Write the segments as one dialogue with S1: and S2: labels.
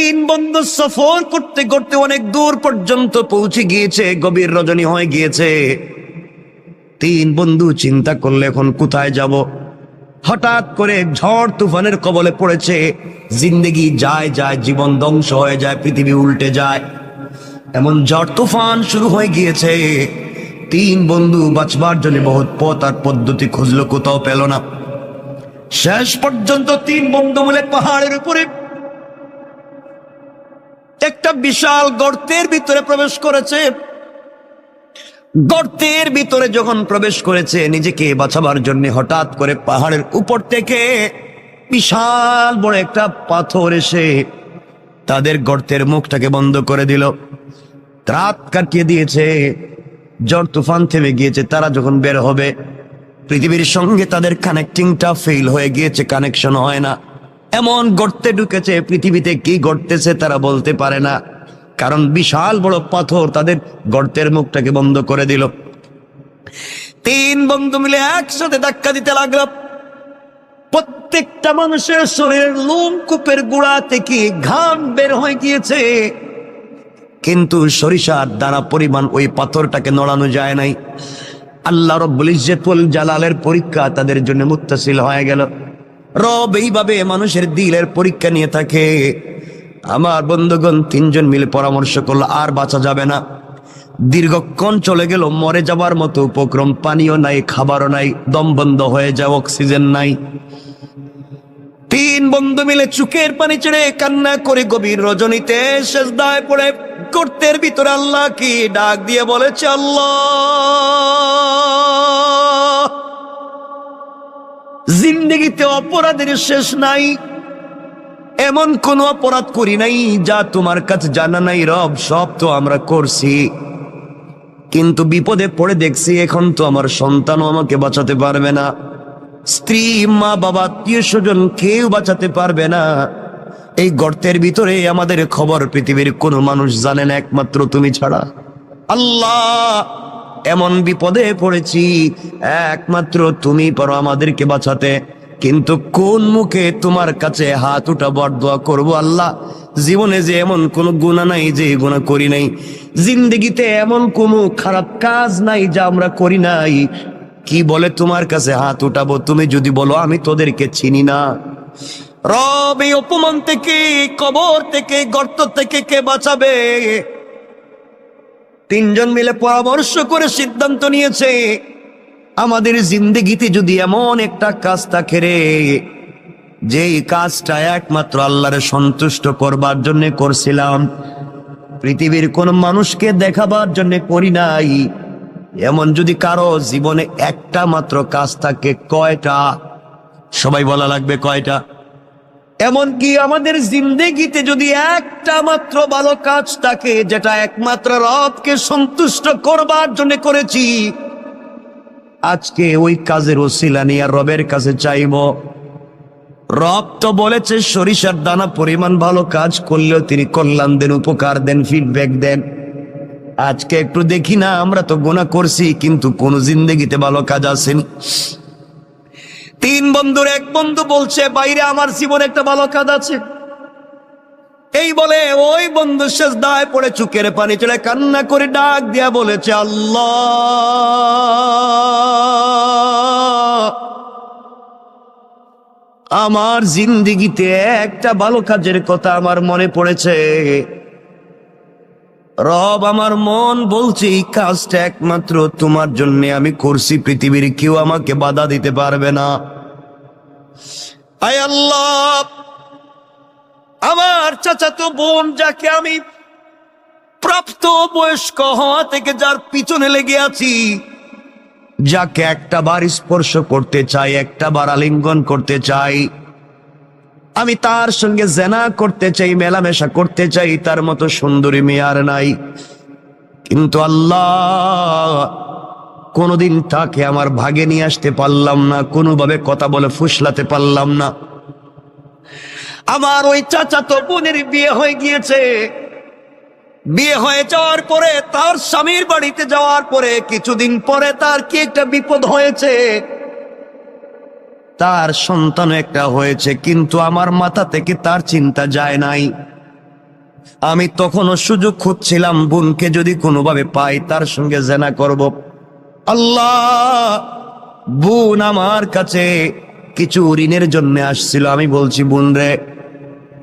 S1: তিন বন্ধু সফর করতে করতে অনেক দূর পর্যন্ত পৌঁছে গিয়েছে, গভীর রজনী হয়ে গিয়েছে। তিন বন্ধু চিন্তা করলে এখন কোথায় যাব। হঠাৎ করে ঝড় তুফানের কবলে পড়েছে। জিন্দেগি যায় যায়, জীবন ধ্বংস হয়ে যায়, পৃথিবী উল্টে যায়, এমন ঝড় তুফান শুরু হয়ে গিয়েছে। তিন বন্ধু বাঁচবার জন্য বহুত পথ আর পদ্ধতি খুঁজলো, কোথাও পেল না। শেষ পর্যন্ত তিন বন্ধু মিলে পাহাড়ের উপরে একটা বিশাল গর্তের ভিতরে প্রবেশ করেছে। গর্তের ভিতরে যখন প্রবেশ করেছে নিজেকে বাঁচাবার জন্য, হঠাৎ করে পাহাড়ের উপর থেকে বিশাল বড় একটা পাথর এসে তাদের গর্তের মুখটাকে বন্ধ করে দিল, রাত কাটিয়ে দিয়েছে। ঝড় তুফান থেমে গিয়েছে। তারা যখন বের হবে, পৃথিবীর সঙ্গে তাদের কানেক্টিংটা ফেল হয়ে গিয়েছে, কানেকশন হয় না। এমন গর্তে ঢুকেছে, পৃথিবীতে কি ঘটতেছে তারা বলতে পারে না, কারণ বিশাল বড় পাথর তাদের গর্তের মুখটাকে বন্ধ করে দিল। তিন বন্ধু মিলে একসাথে ধাক্কা দিতে লাগলো। প্রত্যেকটা মানুষের শরীরের লোমকূপের গোড়া থেকে ঘাম বের হয়ে গিয়েছে, কিন্তু সরিষার দানা পরিমাণ ওই পাথরটাকে নড়ানো যায় নাই। আল্লাহ রব্বুল ইজ্জতুল জালালের পরীক্ষা তাদের জন্য মুত্তাসিল হয়ে গেল। রব এইভাবে মানুষের দিলের পরীক্ষা নিয়ে থাকে। আমার বন্ধুগণ তিনজন মিলে পরামর্শ করলো, আর বাঁচা যাবে না। দীর্ঘক্ষণ চলে গেল, মরে যাবার মতো উপক্রম, পানিও নাই, খাবারও নাই, দম বন্ধ হয়ে যায়, অক্সিজেন নাই। তিন বন্ধু মিলে চোখের পানি ছেড়ে কান্না করে গভীর রজনীতে সেজদায় পড়ে গর্তের ভিতরে আল্লাহ কি ডাক দিয়ে বলেছে, আল্লাহ, জিন্দেগিতে অপরাধের শেষ নাই, এমন কোন অপরাধ করি নাই যা তোমার কাছে জানা নাই। রব, সব তো আমরা করছি, কিন্তু বিপদে পড়ে দেখছি এখন তো আমার সন্তানও আমাকে বাঁচাতে পারবে না, স্ত্রী, মা, বাবা, আত্মীয় স্বজন কেউ বাঁচাতে পারবে না। এই গর্তের ভিতরে আমাদের খবর পৃথিবীর কোনো মানুষ জানে না, একমাত্র তুমি ছাড়া। আল্লাহ, এমন বিপদে পড়েছি, একমাত্র তুমি পারো আমাদেরকে বাঁচাতে, কিন্তু কোন মুখে তোমার কাছে হাত উঠাবো আর দোয়া করবো? আল্লাহ, জীবনে যে এমন কোনো গুনাহ নাই যে গুনাহ করি নাই, জিন্দেগিতে এমন কোনো খারাপ কাজ নাই যা আমরা করি নাই, কি বলে তোমার কাছে হাত উঠাবো? তুমি যদি বলো আমি তোদেরকে চিনি না। রব, এই অপমান থেকে, কবর থেকে, গর্ত থেকে কে বাঁচাবে? তিনজন মিলে পরামর্শ করে সিদ্ধান্ত নিয়েছে, আমাদের জিন্দেগিতে যদি এমন একটা কাজ থাকে রে, যেই কাজটা একমাত্র আল্লাহর সন্তুষ্ট করবার জন্য করছিলাম, পৃথিবীর কোন মানুষকে দেখাবার জন্য করি নাই, এমন যদি কারো জীবনে একটা মাত্র কাজ থাকে, কয়টা? সবাই বলা লাগবে কয়টা? এমনকি আমাদের জিন্দেগিতে যদি একটা মাত্র ভালো কাজ থাকে, যেটা একমাত্র রবকে সন্তুষ্ট করবার জন্য করেছি, আজকে ওই কাজের ওসিলা নিয়ে রবের কাছে চাইব। রব তো বলেছে সরিষার দানা পরিমাণ ভালো কাজ করলেও তিনি কল্যাণ দেন, উপকার দেন, ফিডব্যাক দেন। আজকে একটু দেখি না, আমরা তো গুনাহ করছি কিন্তু কোন জিন্দেগিতে ভালো কাজ আসেনি। তিন বন্ধুর এক বন্ধু বলছে, বাইরে আমার জীবনে একটা ভালো কাজ আছে। এই বলে ওই বন্ধু সেজদায় পড়ে চোখের পানি চলে কান্না করে ডাক দিয়া বলেছে, আল্লাহ, আমার জিন্দেগিতে একটা ভালো কাজের কথা আমার মনে পড়েছে। রব, আমার মন বলছে এই কাজটা একমাত্র তোমার জন্য আমি করছি, পৃথিবীর কেউ আমাকে বাধা দিতে পারবে না। আয় আল্লাহ, আমার চাচাতো বোন, যাকে আমি প্রাপ্ত বয়স্ক হওয়া থেকে যার পিছনে লেগে আছি, যাকে একটা বার স্পর্শ করতে চাই, একটা বার আলিঙ্গন করতে চাই, আমি তার সঙ্গে জেনা করতে চাই, মেলামেশা করতে চাই, তার মতো সুন্দরী মেয়ে আর নাই, কিন্তু আল্লাহ কোনোদিন তাকে আমার ভাগে নিয়ে আসতে পারলাম না, কোনোভাবে কথা বলে ফুসলাতে পারলাম না। আমার ওই চাচাতো বোনের বিয়ে হয়ে গিয়েছে। বিয়ে হয়ে যাওয়ার পরে, তার স্বামীর বাড়িতে যাওয়ার পরে কিছুদিন পরে তার কি একটা বিপদ হয়েছে, তার সন্তান একটা হয়েছে, কিন্তু আমার মাথা থেকে তার চিন্তা যায় নাই। আমি তখনও সুযোগ খুঁজছিলাম, বোনকে যদি কোনোভাবে পাই তার সঙ্গে জেনা করব। আল্লাহ, বোন আমার কাছে কিছু ঋণের জন্য আসছিল। আমি বলছি, বোন রে,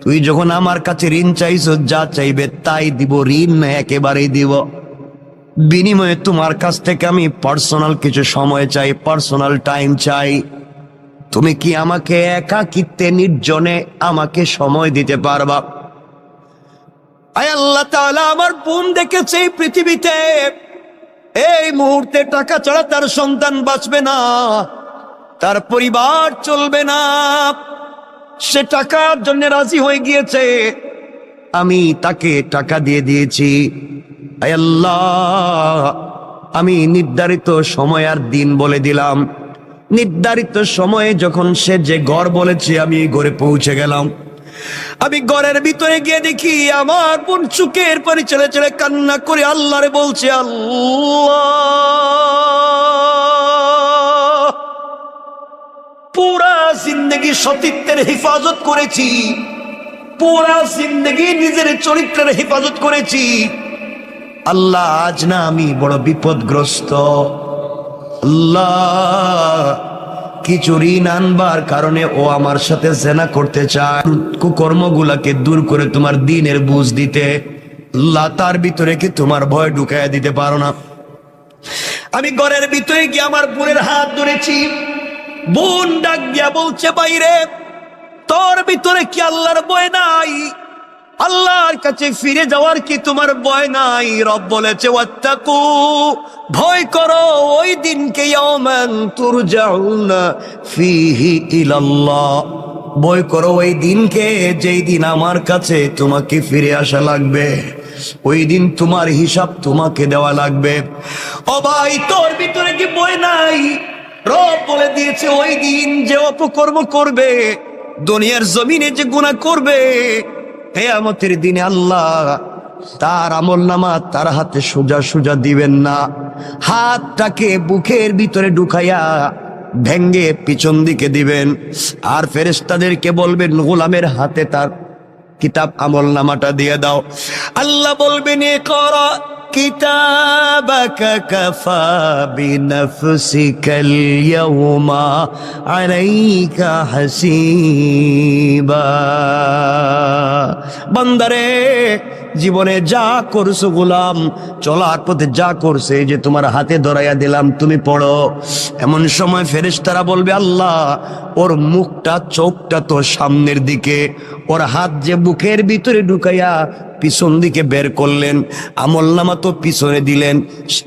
S1: তুই যখন আমার কাছে ঋণ চাইছ, যা চাইবে তাই দিব, ঋণ না একেবারেই দিব। বিনিময়ে তোমার কাছ থেকে আমি পার্সোনাল কিছু সময় চাই, পার্সোনাল টাইম চাই। তুমি কি আমাকে একাকিত্বে নির্জনে আমাকে সময় দিতে পারবা? আয় আল্লাহ তাআলা, আমার বোন দেখেছে এই পৃথিবীতে এই মুহূর্তে টাকা ছাড়া তার সন্তান বাঁচবে না, তার পরিবার চলবে না। সে টাকার জন্য রাজি হয়ে গিয়েছে, আমি তাকে টাকা দিয়ে দিয়েছি। আয় আল্লাহ, আমি নির্ধারিত সময় আর দিন বলে দিলাম। নির্ধারিত সময়ে যখন সে যে ঘর বলেছে, আমি ঘরে পৌঁছে গেলাম। আমি ঘরের ভিতরে গিয়ে দেখি আমার বোন চুকের পানি ছেড়ে ছেড়ে কান্না করে আল্লাহরে বলছে, আল্লাহ, পুরা জিন্দগি সতীত্বের হেফাজত করেছি, পুরা জিন্দগি নিজের চরিত্রের হেফাজত করেছি। আল্লাহ, আজ না আমি বড় বিপদগ্রস্ত। আল্লাহ, কিছু ঋণ আনবার কারণে ও আমার সাথে জেনা করতে চায়। কুকর্মগুলাকে দূর করে তোমার দ্বীনের বুঝ দিতে আল্লাহ, তার ভিতরে কি তোমার ভয় ঢুকাইয়া দিতে পারো না? আমি ঘরের ভিতরে গিয়ে আমার বোনের হাত ধরেছি। বোন ডাক দিয়া বলছে, বাইরে, তোর ভিতরে কি আল্লাহর ভয় নাই? আল্লাহর কাছে ফিরে যাওয়ার কি তোমার ভয় নাই? রব বলেছে, ওয়াত্তাকু, ভয় করো ওই দিনকে, ইয়াওমান তুরজাউনা ফীহি ইলাল্লাহ, ভয় করো ওই দিনকে যেই দিন আমার কাছে তোমাকে ফিরে আসা লাগবে, ওই দিন তোমার হিসাব তোমাকে দেওয়া লাগবে। ও ভাই, তোর ভিতরে কি ভয় নাই? রব বলে দিয়েছে, ওই দিন যে অপকর্ম করবে, দুনিয়ার জমিনে যে গুনাহ করবে, কিয়ামতের দিনে আল্লাহ তার আমলনামা তার হাতে সোজা সোজা দিবেন না। হাতটাকে বুকের ভিতরে ঢুকাইয়া ভেঙ্গে পিছন দিকে দিবেন, আর ফেরেশতাদেরকে বলবেন, গোলামের হাতে তার কিতাব আমলনামাটা দিয়ে দাও। আল্লাহ বলবেন, ইকরা কিতাবাকা কাফা বিনাফসিকাল ইয়াওমা আলাইকা হাসিবা। বান্দারে, জীবনে যা করছো গোলাম, চলার পথে যা করছে, যে তোমার হাতে ধরাইয়া দিলাম, তুমি পড়ো। এমন সময় ফেরেশতারা বলবে, আল্লাহ, ওর মুখটা চোখটা তো সামনের দিকে, ওর হাত যে বুকের ভিতরে ঢুকাইয়া পিছন দিকে বের করলেন, আমলনামা তো পিছনে দিলেন,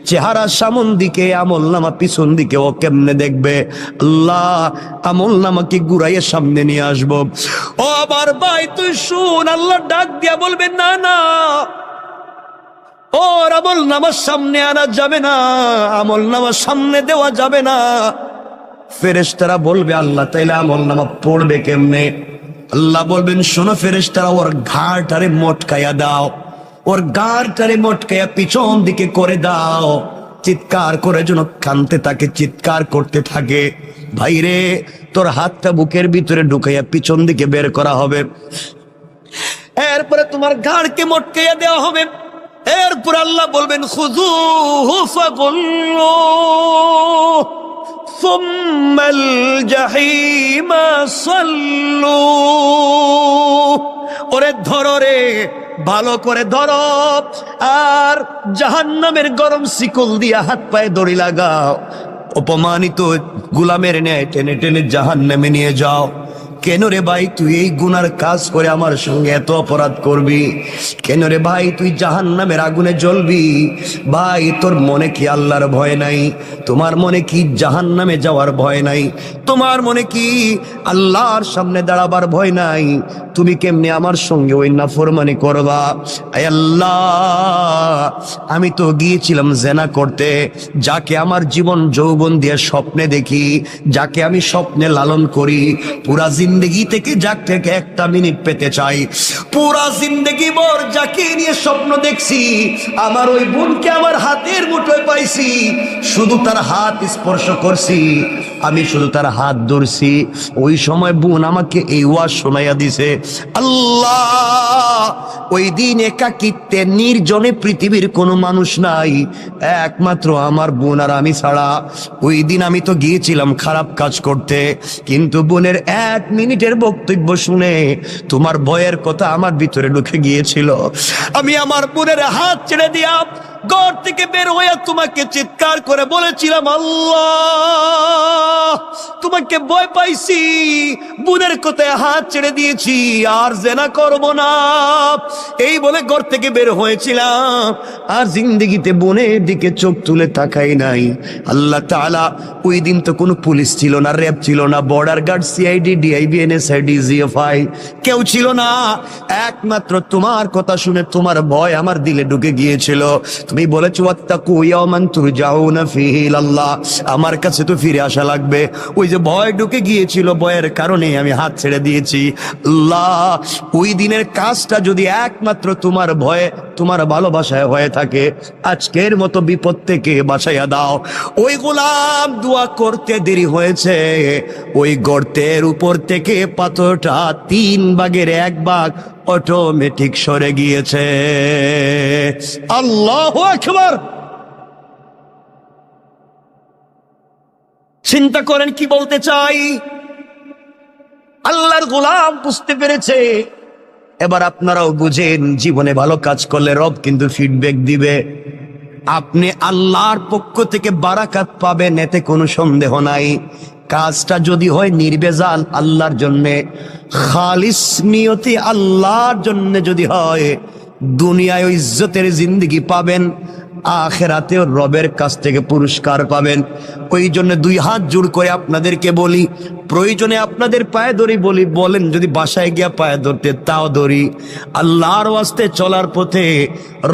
S1: চেহারা সামন দিকে, আমলনামা পিছন দিকে, ও কেমনে দেখবে? আল্লাহ, আমলনামাকে ঘুরাইয়া সামনে নিয়ে আসবো। ও আবার ভাই, তুই শুন, আল্লাহ ডাক দিয়া বলবেন, না না, ওর আমলনামার সামনে আনা যাবে না, আমলনামার সামনে দেওয়া যাবে না। ফেরেশতারা বলবে, আল্লাহ, তাইলে আমলনামা পড়বে কেমনে? আল্লাহ বলবেন, শোনো ফেরেশতারা, ওর ঘাড়টারে মটকাইয়া দাও, ওর ঘাড়টারে মটকাইয়া পিছন দিকে করে দাও, চিৎকার করে যেন কানতে থাকে, চিৎকার করতে থাকে। ভাইরে, তোর হাতটা বুকের ভিতরে ঢুকাইয়া পিছন দিকে বের করা হবে, এরপরে তোমার ঘাড়কে মটকাইয়া দেওয়া হবে। এরপর আল্লাহ বলবেন, খুযূহু ফাগুল্লুহু সুম্মাল জাহিমা সাল্লু। ওরে ধরো রে, ভালো করে ধরো, আর জাহান্নামের গরম শিকল দিয়া হাত পায়ে দড়ি লাগাও, অপমানিত গোলামের ন্যায় টেনে টেনে জাহান্নামে নিয়ে যাও। কেন রে ভাই, তুই এই গুনার কাজ করে আমার সঙ্গে এত অপরাধ করবি? কেন রে ভাই, তুই জাহান্নামের আগুনে জ্বলবি? ভাই, তোর মনে কি আল্লাহর ভয় নাই? তোমার মনে কি জাহান্নামে যাওয়ার ভয় নাই? তোমার মনে কি আল্লাহর সামনে দাঁড়াবার ভয় নাই? তুমি কেমনে আমার সঙ্গে ওই নাফরমানি করবা? আয় আল্লাহ, আমি তো গিয়েছিলাম জেনা করতে, যাকে আমার জীবন যৌবন দিয়ে স্বপ্নে দেখি, যাকে আমি স্বপ্নে লালন করি, পুরা জিন্দগি থেকে যাকে একটা মিনিট পেতে চাই, পুরা জিন্দগি ভর যাকে নিয়ে স্বপ্ন দেখছি, আমার ওই বোনকে আমার হাতের মুঠোয় পাইছি, শুধু তার হাত স্পর্শ করছি, আমি শুধু তার হাত ধরছি। ওই সময় বোন আমাকে এই ওয়াজ শোনাইয়া দিছে, আল্লাহ ওই দিন একাকিত্বে নির্জনে পৃথিবীর কোনো মানুষ নাই, একমাত্র আমার বোন আর আমি ছাড়া। ওই দিন আমি তো গিয়েছিলাম খারাপ কাজ করতে, কিন্তু বোনের 1 মিনিটের বক্তব্য শুনে তোমার ভয়ের কথা আমার ভিতরে ঢুকে গিয়েছিল। আমি আমার বোনের হাত ছেড়ে দিয়া ঘর থেকে বের হয়ে তোমাকে চিৎকার করে বলেছিলাম, আল্লাহ তোমাকে ভয় পাইছি, বোনের কথায় হাত ছেড়ে দিয়েছি, আর জেনা করব না, এই বলে ঘর থেকে বের হয়েছিলাম। আর জিন্দেগিতে বোনের দিকে চোখ তুলে তাকাই নাই। আল্লাহ তাআলা, ওই দিন তো কোনো পুলিশ ছিল না, র্যাব ছিল না, border guard, CID, DIB, NSID, GFI কেউ ছিল না। একমাত্র তোমার কথা শুনে তোমার ভয় আমার দিলে ঢুকে গিয়েছিল। তুমি বলেছো ওয়াত্তাকু ইয়াওমান তুরজাউনা ফীহি ইলাল্লাহ, আমার কাছে তো ফিরে আসা লাগবে। ওই যে ভয় ঢুকে গিয়েছিল, ভয়ের কারণে আমি হাত ছেড়ে দিয়েছি। আল্লাহ, ওই দিনের কাজটা যদি একমাত্র তোমার ভয়ে, তোমার ভালোবাসায় হয়ে থাকে, আজকের মতো বিপদ থেকে বাঁচাইয়া দাও। ওই গোলাম দোয়া করতে দেরি হয়েছে, ওই গর্তের উপর থেকে পাথরটা 3 ভাগের 1 ভাগ অটোমেটিক সরে গিয়েছে। আল্লাহু আকবার। চিন্তা করেন কি বলতে চাই। আল্লাহর গোলাম বুঝতে পেরেছে। এবার আপনারাও বুঝেন, জীবনে ভালো কাজ করলে রব কিন্তু ফিডব্যাক দিবে। আপনি আল্লাহর পক্ষ থেকে বারাকাত পাবেন, এতে কোনো সন্দেহ নাই। কাজটা যদি হয় নির্বেজাল আল্লাহর জন্যে, খালিস নিয়তি আল্লাহর জন্য যদি হয়, দুনিয়ায় ইজ্জতের জিন্দেগি পাবেন, আখিরাতেও রবের কাছ থেকে পুরস্কার পাবেন। ওই জন্য 2 হাত জোড় করে আপনাদেরকে বলি, প্রয়োজনে আপনাদের পায়ে ধরি, বলেন যদি বাসায় গিয়া পায়ে ধরতে তাও ধরি। আল্লাহর ওয়াস্তে চলার পথে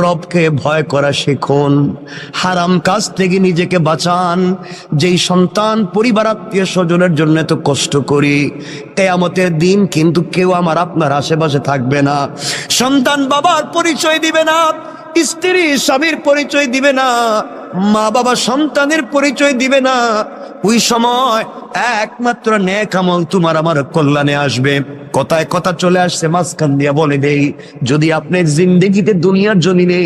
S1: রবকে ভয় করা শিখুন, হারাম কাজ থেকে নিজেকে বাঁচান। যেই সন্তান পরিবার আত্মীয় স্বজনের জন্য এত কষ্ট করি, কিয়ামতের দিন কিন্তু কেউ আমার আপনার আশেপাশে থাকবে না। সন্তান বাবার পরিচয় দিবে না, স্ত্রী স্বামীর পরিচয় দিবে না, মা বাবা সন্তানের পরিচয় দিবে না। ওই সময় একমাত্র নেক আমল তোমার আমার কল্যাণে আসবে। কথায় কথা চলে আসছে, মাঝখান দিয়া বলে দেই, যদি আপনি জিন্দেগিতে দুনিয়ার জমিনে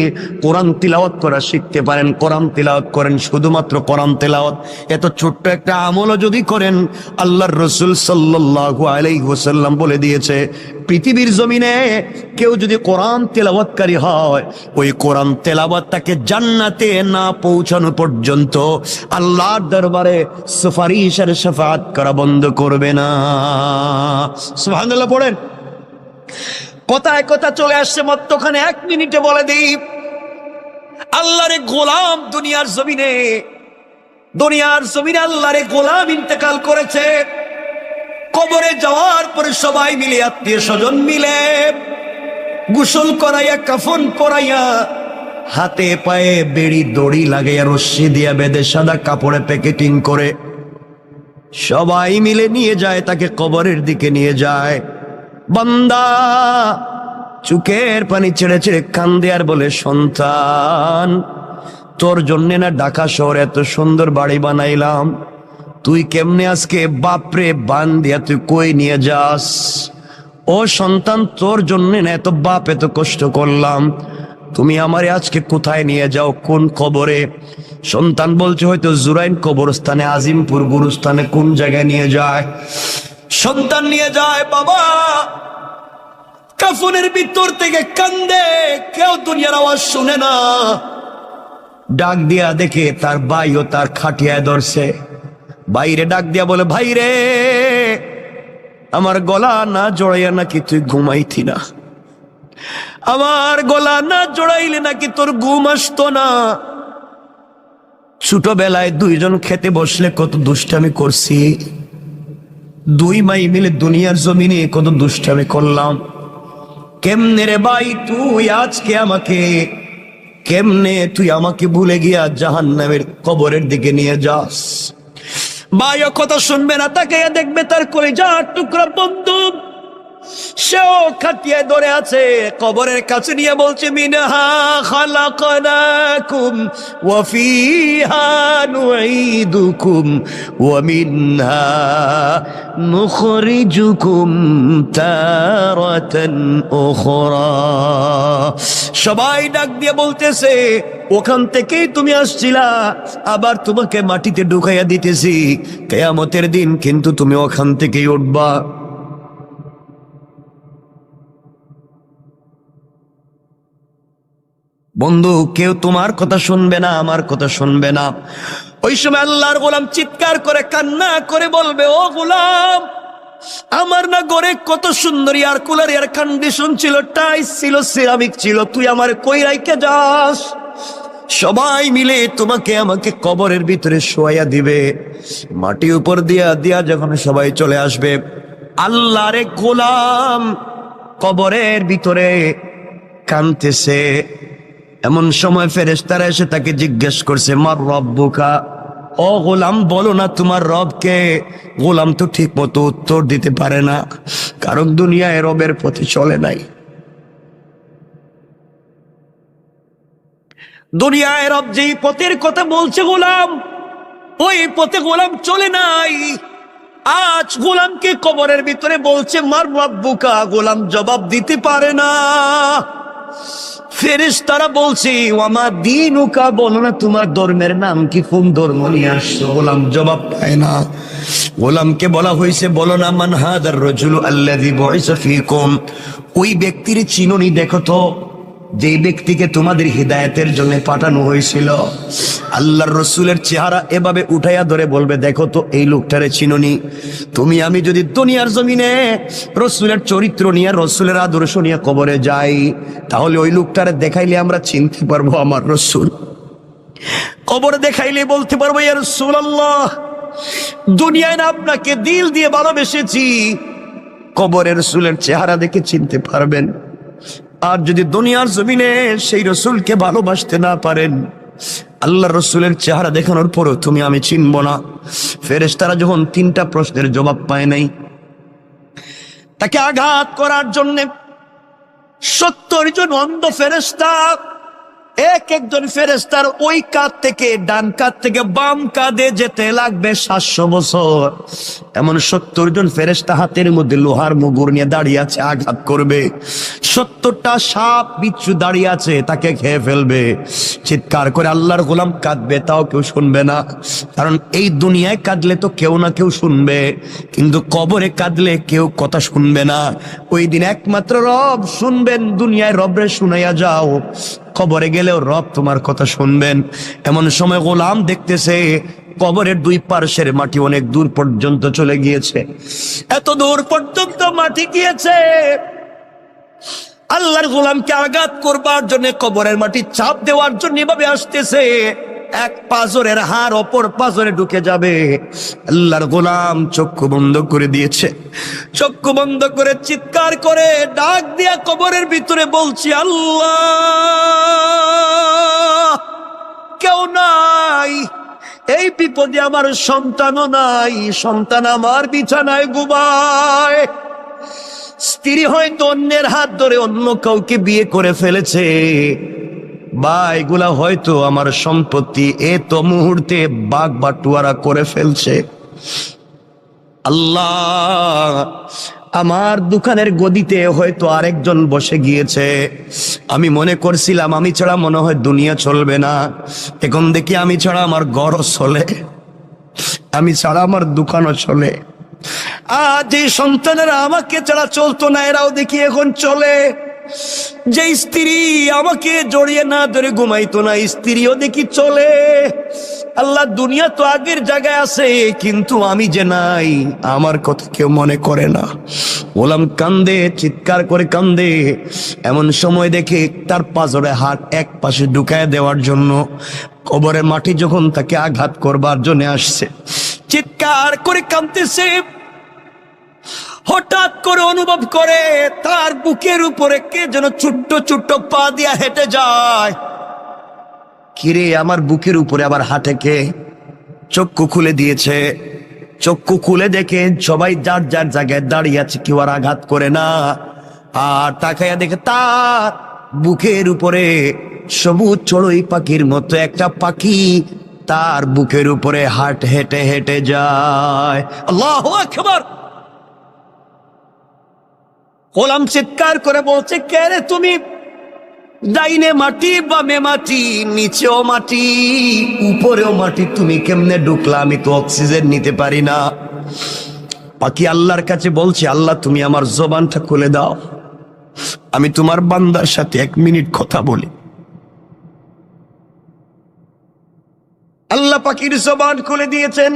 S1: কোরআন তিলাওয়াত করা শিখতে পারেন, কোরআন তিলাওয়াত করেন, শুধুমাত্র কোরআন তিলাওয়াত, এত ছোট্ট একটা আমলও যদি করেন, আল্লাহর রাসূল সাল্লাল্লাহু আলাইহি ওয়াসাল্লাম বলে দিয়েছে, পৃথিবীর জমিনে কেউ যদি কোরআন তেলাওয়াতকারী হয়, ওই কোরআন তেলাওয়াত তাকে জান্নাতে না পৌঁছানো পর্যন্ত আল্লাহর দরবারে সুপারিশের শাফাআত করা বন্ধ করবে না। সুবহানাল্লাহ পড়েন। কথায় কথা চলে আসছে, মধ্যখানে 1 মিনিটে বলে দিই, আল্লাহর গোলাম দুনিয়ার জমিনে আল্লাহর গোলাম ইন্তেকাল করেছে। কবরে যাওয়ার পরে সবাই মিলে, আত্মীয় স্বজন মিলে গোসল করাইয়া, কাফন পরাইয়া, হাতে পায়ে বেড়ি দড়ি লাগাইয়া, রশ্মি দিয়া বেঁধে, সাদা কাপড়ে প্যাকেটিং করে সবাই মিলে নিয়ে যায়, তাকে কবরের দিকে নিয়ে যায়। বান্দা চোখের পানি ছেড়ে ছেড়ে কান্দে আর বলে, সন্তান তোর জন্য না ঢাকা শহরে এত সুন্দর বাড়ি বানাইলাম, তুই কেমনে আজকে বাপরে বান দিয়া তুই কই নিয়ে যাস? ও সন্তান, তোর জন্য না এত বাপ এত কষ্ট করলাম, তুমি আমারে আজকে কোথায় নিয়ে যাও, কোন কবরে? সন্তান বলছে, হয়তো জুরাইন কবরস্থানে, আজিমপুর গুরুস্থানে, কোন জায়গায় নিয়ে যায়? সন্তান নিয়ে যায়। বাবা কাফনের ভিতর থেকে কান্দে, কেউ দুনিয়ার আওয়াজ শুনে না। ডাক দিয়া দেখে তার ভাইও তার খাটিয়ায় ধরছে। বাইরে ডাক দিয়া বলে, ভাই রে, আমার গলা না জড়াইয়া নাকি তুই ঘুমাইতি না? আমার গলা না জড়াইলে নাকি তোর ঘুম আসতো না? ছোটবেলায় 2 জন খেতে বসলে কত দুষ্টামি করছি, 2 ভাই মিলে দুনিয়ার জমিনে কত দুষ্টামি করলাম। কেমনে রে ভাই তুই আজকে আমাকে, কেমনে তুই আমাকে ভুলে গিয়া জাহান্নামের কবরের দিকে নিয়ে যাস? ভাই কথা শুনবে না, তাকে দেখবে তার কলিজার টুকরা বন্ধু সেও খাটিয়ে ধরে আছে, কবরের কাছে নিয়ে বলছে মিনহা খালাকনাকুম ওয়া ফিহা নুঈদুকুম ওয়া মিনহা নুখরিজুকুম তারাতান উখরা। সবাই ডাক দিয়ে বলতেছে ওখান থেকেই তুমি আসছিলা, আবার তোমাকে মাটিতে ঢুকাইয়া দিতেছি, কিয়ামতের দিন কিন্তু তুমি ওখান থেকেই উঠবা। বন্ধু, কেউ তোমার কথা শুনবে না, আমার কথা শুনবে না। ওই সময় আল্লাহর গোলাম চিৎকার করে কান্না করে বলবে, ও গোলাম, আমার না ঘরে কত সুন্দর এয়ার কুলার এয়ার কন্ডিশন ছিল, টাইস ছিল, সিরামিক ছিল, তুই আমার কই রাইখা যাস? সবাই মিলে তোমাকে আমাকে কবরের ভিতরে শোয়াইয়া দিবে, মাটি উপর দিয়া দিয়া যখন সবাই চলে আসবে, আল্লাহর এক গোলাম কবরের ভিতরে কাঁদতেছে। এমন সময় ফেরেশতারা এসে তাকে জিজ্ঞেস করছে, মার রব্বুকা, ও গোলাম বলো না তোমার রবকে। গোলাম তো ঠিক মতো উত্তর দিতে পারে না, কারণ দুনিয়ায় রবের পথে চলে নাই। দুনিয়ায় রব যেই পথের কথা বলছে গোলাম, ওই পথে গোলাম চলে নাই। আজ গোলামকে কবরের ভিতরে বলছে মার রব্বুকা, গোলাম জবাব দিতে পারে না। ফেরেশতারা বলছে ওয়ামা দীনুকা, বলো না তোমার ধর্মের নাম কি, কোন ধর্ম নিয়ে আসছো? গোলাম জবাব পায় না। গোলামকে বলা হয়েছে বলো না মান হাদার রাজুলু আল্লাযী বুইসা ফীকুম, ওই ব্যক্তির চিননি দেখো তো, যেই ব্যক্তিকে তোমাদের হিদায়াতের জন্য পাঠানো হয়েছিল। আল্লাহর রসুলের চেহারা এভাবে উঠাইয়া ধরে বলবে, দেখো তো এই লোকটারে চিননি? তুমি আমি যদি দুনিয়ার জমিনে রসুলের চরিত্র নিয়ে, রসুলের আদর্শ নিয়ে কবরে যাই, তাহলে ওই লোকটারে দেখাইলে আমরা চিনতে পারবো আমার রসুল। কবরে দেখাইলে বলতে পারবো, ইয়া রাসূলুল্লাহ, দুনিয়ায় না আপনাকে দিল দিয়ে ভালোবেসেছি, কবরের রসুলের চেহারা দেখে চিনতে পারবেন। আর যদি দুনিয়ার জমিনে সেই রসুলকে ভালোবাসতে না পারেন, আল্লাহর রসুলের চেহারা দেখানোর পরও তুমি আমি চিনব না। ফেরেশতারা যখন 3টা প্রশ্নের জবাব পায় নাই, তাকে আঘাত করার জন্য 70 জন অন্ধ ফেরেশতা এক একজন ফেরেশতার ওই কাঁধ থেকে, ডান কাঁধ থেকে বাম কাঁধে যেতে লাগবে 700 বছর। এমন 70 জন ফেরেশতা হাতের মধ্যে লোহার মুগুর নিয়ে দাঁড়িয়ে আছে, আঘাত করবে। 70টা সাপ বিচ্ছু দাঁড়িয়ে আছে, তাকে খেয়ে ফেলবে। চিৎকার করে আল্লাহর গোলাম কাঁদবে, তাও কেউ শুনবে না, কারণ এই দুনিয়ায় কাঁদলে তো কেউ না কেউ শুনবে, কিন্তু কবরে কাঁদলে কেউ কথা শুনবে না। ওই দিন একমাত্র রব শুনবেন। দুনিয়ায় রবরে শুনাইয়া যাও, কবরে গেলেও রব তোমার কথা শুনবেন। এমন সময় গোলাম দেখতেছে কবরের 2 পার্শ্বের মাটি অনেক দূর পর্যন্ত চলে গিয়েছে। এত দূর পর্যন্ত মাটি গিয়েছে, আল্লাহর গোলামকে আঘাত করবার জন্য, কবরের মাটি চাপ দেওয়ার জন্য এভাবে আসতেছে। এক পাজরের হাড় অপর পাজরে ঢুকে যাবে। আল্লাহর গোলাম চক্ষু বন্ধ করে দিয়েছে। চক্ষু বন্ধ করে চিৎকার করে ডাক দিয়া কবরের ভিতরে বলছি, আল্লাহ, কেউ নাই, এই বিপদে আমার সন্তানও নাই, সন্তান আমার বিছানায় ঘুমায়, স্ত্রী হয়তো অন্যের হাত ধরে অন্য কাউকে বিয়ে করে ফেলেছে, বা এগুলা হয়তো আমার সম্পত্তি এত মুহূর্তে বাগ বাটুয়ারা করে ফেলছে। আল্লাহ, আমার দোকানের গদিতে হয়তো আরেকজন বসে গিয়েছে। আমি মনে করছিলাম আমি ছাড়া মনে হয় দুনিয়া চলবে না, এখন দেখি আমি ছাড়া আমার ঘরও চলে, আমি ছাড়া আমার দোকানও চলে। আজ এই সন্তানেরা আমাকে ছাড়া চলতো না, এরাও দেখি এখন চলে। যে স্ত্রী আমাকে জড়িয়ে না ধরে ঘুমাইতো না, স্ত্রীও দেখি চলে। আল্লাহ, দুনিয়া তো আগের জায়গায় আছে, কিন্তু আমি যে নাই, আমার কথা কেউ মনে করে না। গোলাম কান্দে, চিৎকার করে কান্দে। এমন সময় দেখে তার পাজরে হাত এক পাশে ঢুকায় দেওয়ার জন্য কবরের মাটি যখন তাকে আঘাত করবার জন্য আসছে, চিৎকার করে কাঁদতেছে। হঠাৎ করে অনুভব করে তার বুকের উপরে কে যেন ছোট্ট ছোট্ট পা দিয়া হেঁটে যায়। কিরে, আমার বুকের উপরে আবার হাঁটে কে? চক্ষু খুলে দিয়েছে। চক্ষু খুলে দেখে সবাই যার যার জায়গায় দাঁড়িয়ে আছে, কেউ আর আঘাত করে না। আর তাকাইয়া দেখে তার বুকের উপরে সবুজ চড়ুই পাখির মতো একটা পাখি তার বুকের উপরে হেঁটে হেঁটে যায়। আল্লাহু আকবার। গোলাম চিৎকার করে বলছে, কে রে তুমি? ডাইনে মাটি, বামে মাটি, নিচেও মাটি, উপরেও মাটি, তুমি কেমনে ঢুকলা? আমি তো অক্সিজেন নিতে পারি না। পাখি আল্লাহর কাছে বলছে, আল্লাহ তুমি আমার জবানটা খুলে দাও, আমি তোমার বান্দার সাথে 1 মিনিট কথা বলি। আল্লাহ পাখির জবান খুলে দিয়েছেন।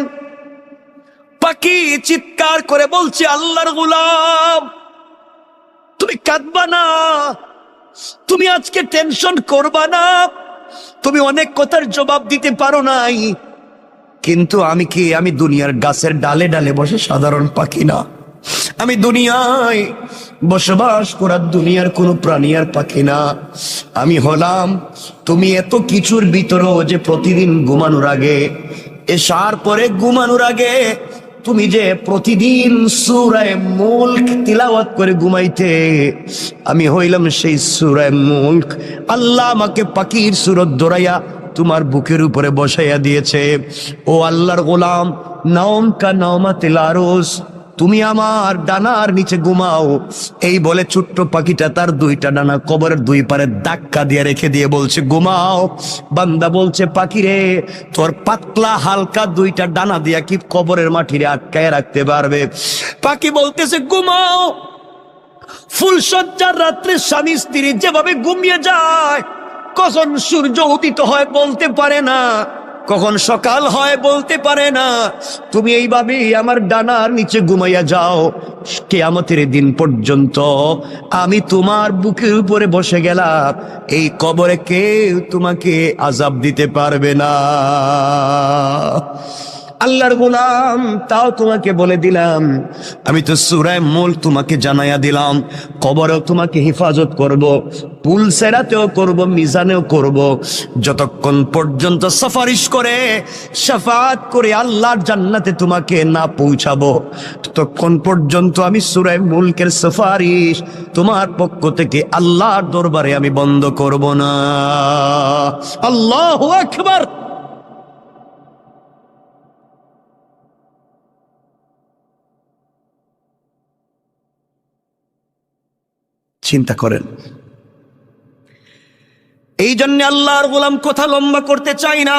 S1: পাখি চিৎকার করে বলছে, আল্লাহর গোলাম তুমি কাঁদবা না, তুমি আজকে টেনশন করবা না, তুমি অনেক কথার জবাব দিতে পারো নাই, কিন্তু আমি দুনিয়ার গাছের ডালে ডালে বসে সাধারণ পাখি না, আমি দুনিয়ায় বসবাস করার দুনিয়ার কোন প্রাণী আর পাখি না। আমি হলাম তুমি এত কিছুর ভিতরেও যে প্রতিদিন ঘুমানোর আগে, এশার পরে ঘুমানোর আগে তুমি যে প্রতিদিন সূরা মুলক তিলাওয়াত করে ঘুমাইতে, আমি হইলাম সেই সূরা মুলক। আল্লাহ আমাকে পাখির সূরত ধরাইয়া তোমার বুকের উপরে বসাইয়া দিয়েছে। ও আল্লাহর গোলাম, নাওম কা নাওমাতিল আরুস, তুমি আমার ডানার নিচে ঘুমাও। এই বলে ছোট্ট পাখিটা তার 2টা ডানা কবরের 2 পারে ধাক্কা দিয়ে রেখে দিয়ে বলছে, ঘুমাও। বান্দা বলছে, পাখি রে, তোর পাতলা হালকা 2টা ডানা দিয়া কি কবরের মাটিরে আটকায় রাখতে পারবে? পাখি বলতেছে, ঘুমাও। ফুলসজ্জার রাত্রে স্বামী স্ত্রী যেভাবে ঘুমিয়ে যায়, কখন সূর্য উদিত হয় বলতে পারে না, কখন সকাল হয় বলতে পারে না, তুমি এইভাবেই আমার ডানার নিচে ঘুমাইয়া যাও। কিয়ামতের দিন পর্যন্ত আমি তোমার বুকের উপরে বসে গেলাম, এই কবরে কেউ তোমাকে আযাব দিতে পারবে না। আল্লাহর গোলাম, তাও তোমাকে বলে দিলাম, আমি তো সূরা মুলক তোমাকে জানাইয়া দিলাম, কবরেও তোমাকে হেফাজত করব, পুলসেরাতেও করব, মিজানেও করব, যতক্ষণ পর্যন্ত সুপারিশ করে শাফাআত করে আল্লাহর জান্নাতে তোমাকে না পৌঁছাবো, ততক্ষণ পর্যন্ত আমি সূরা মুলকের সুপারিশ তোমার পক্ষ থেকে আল্লাহর দরবারে আমি বন্ধ করব না। আল্লাহু আকবার। চিন্তা করেন। এই জন্য আল্লাহর গোলাম কথা লম্বা করতে চাই না,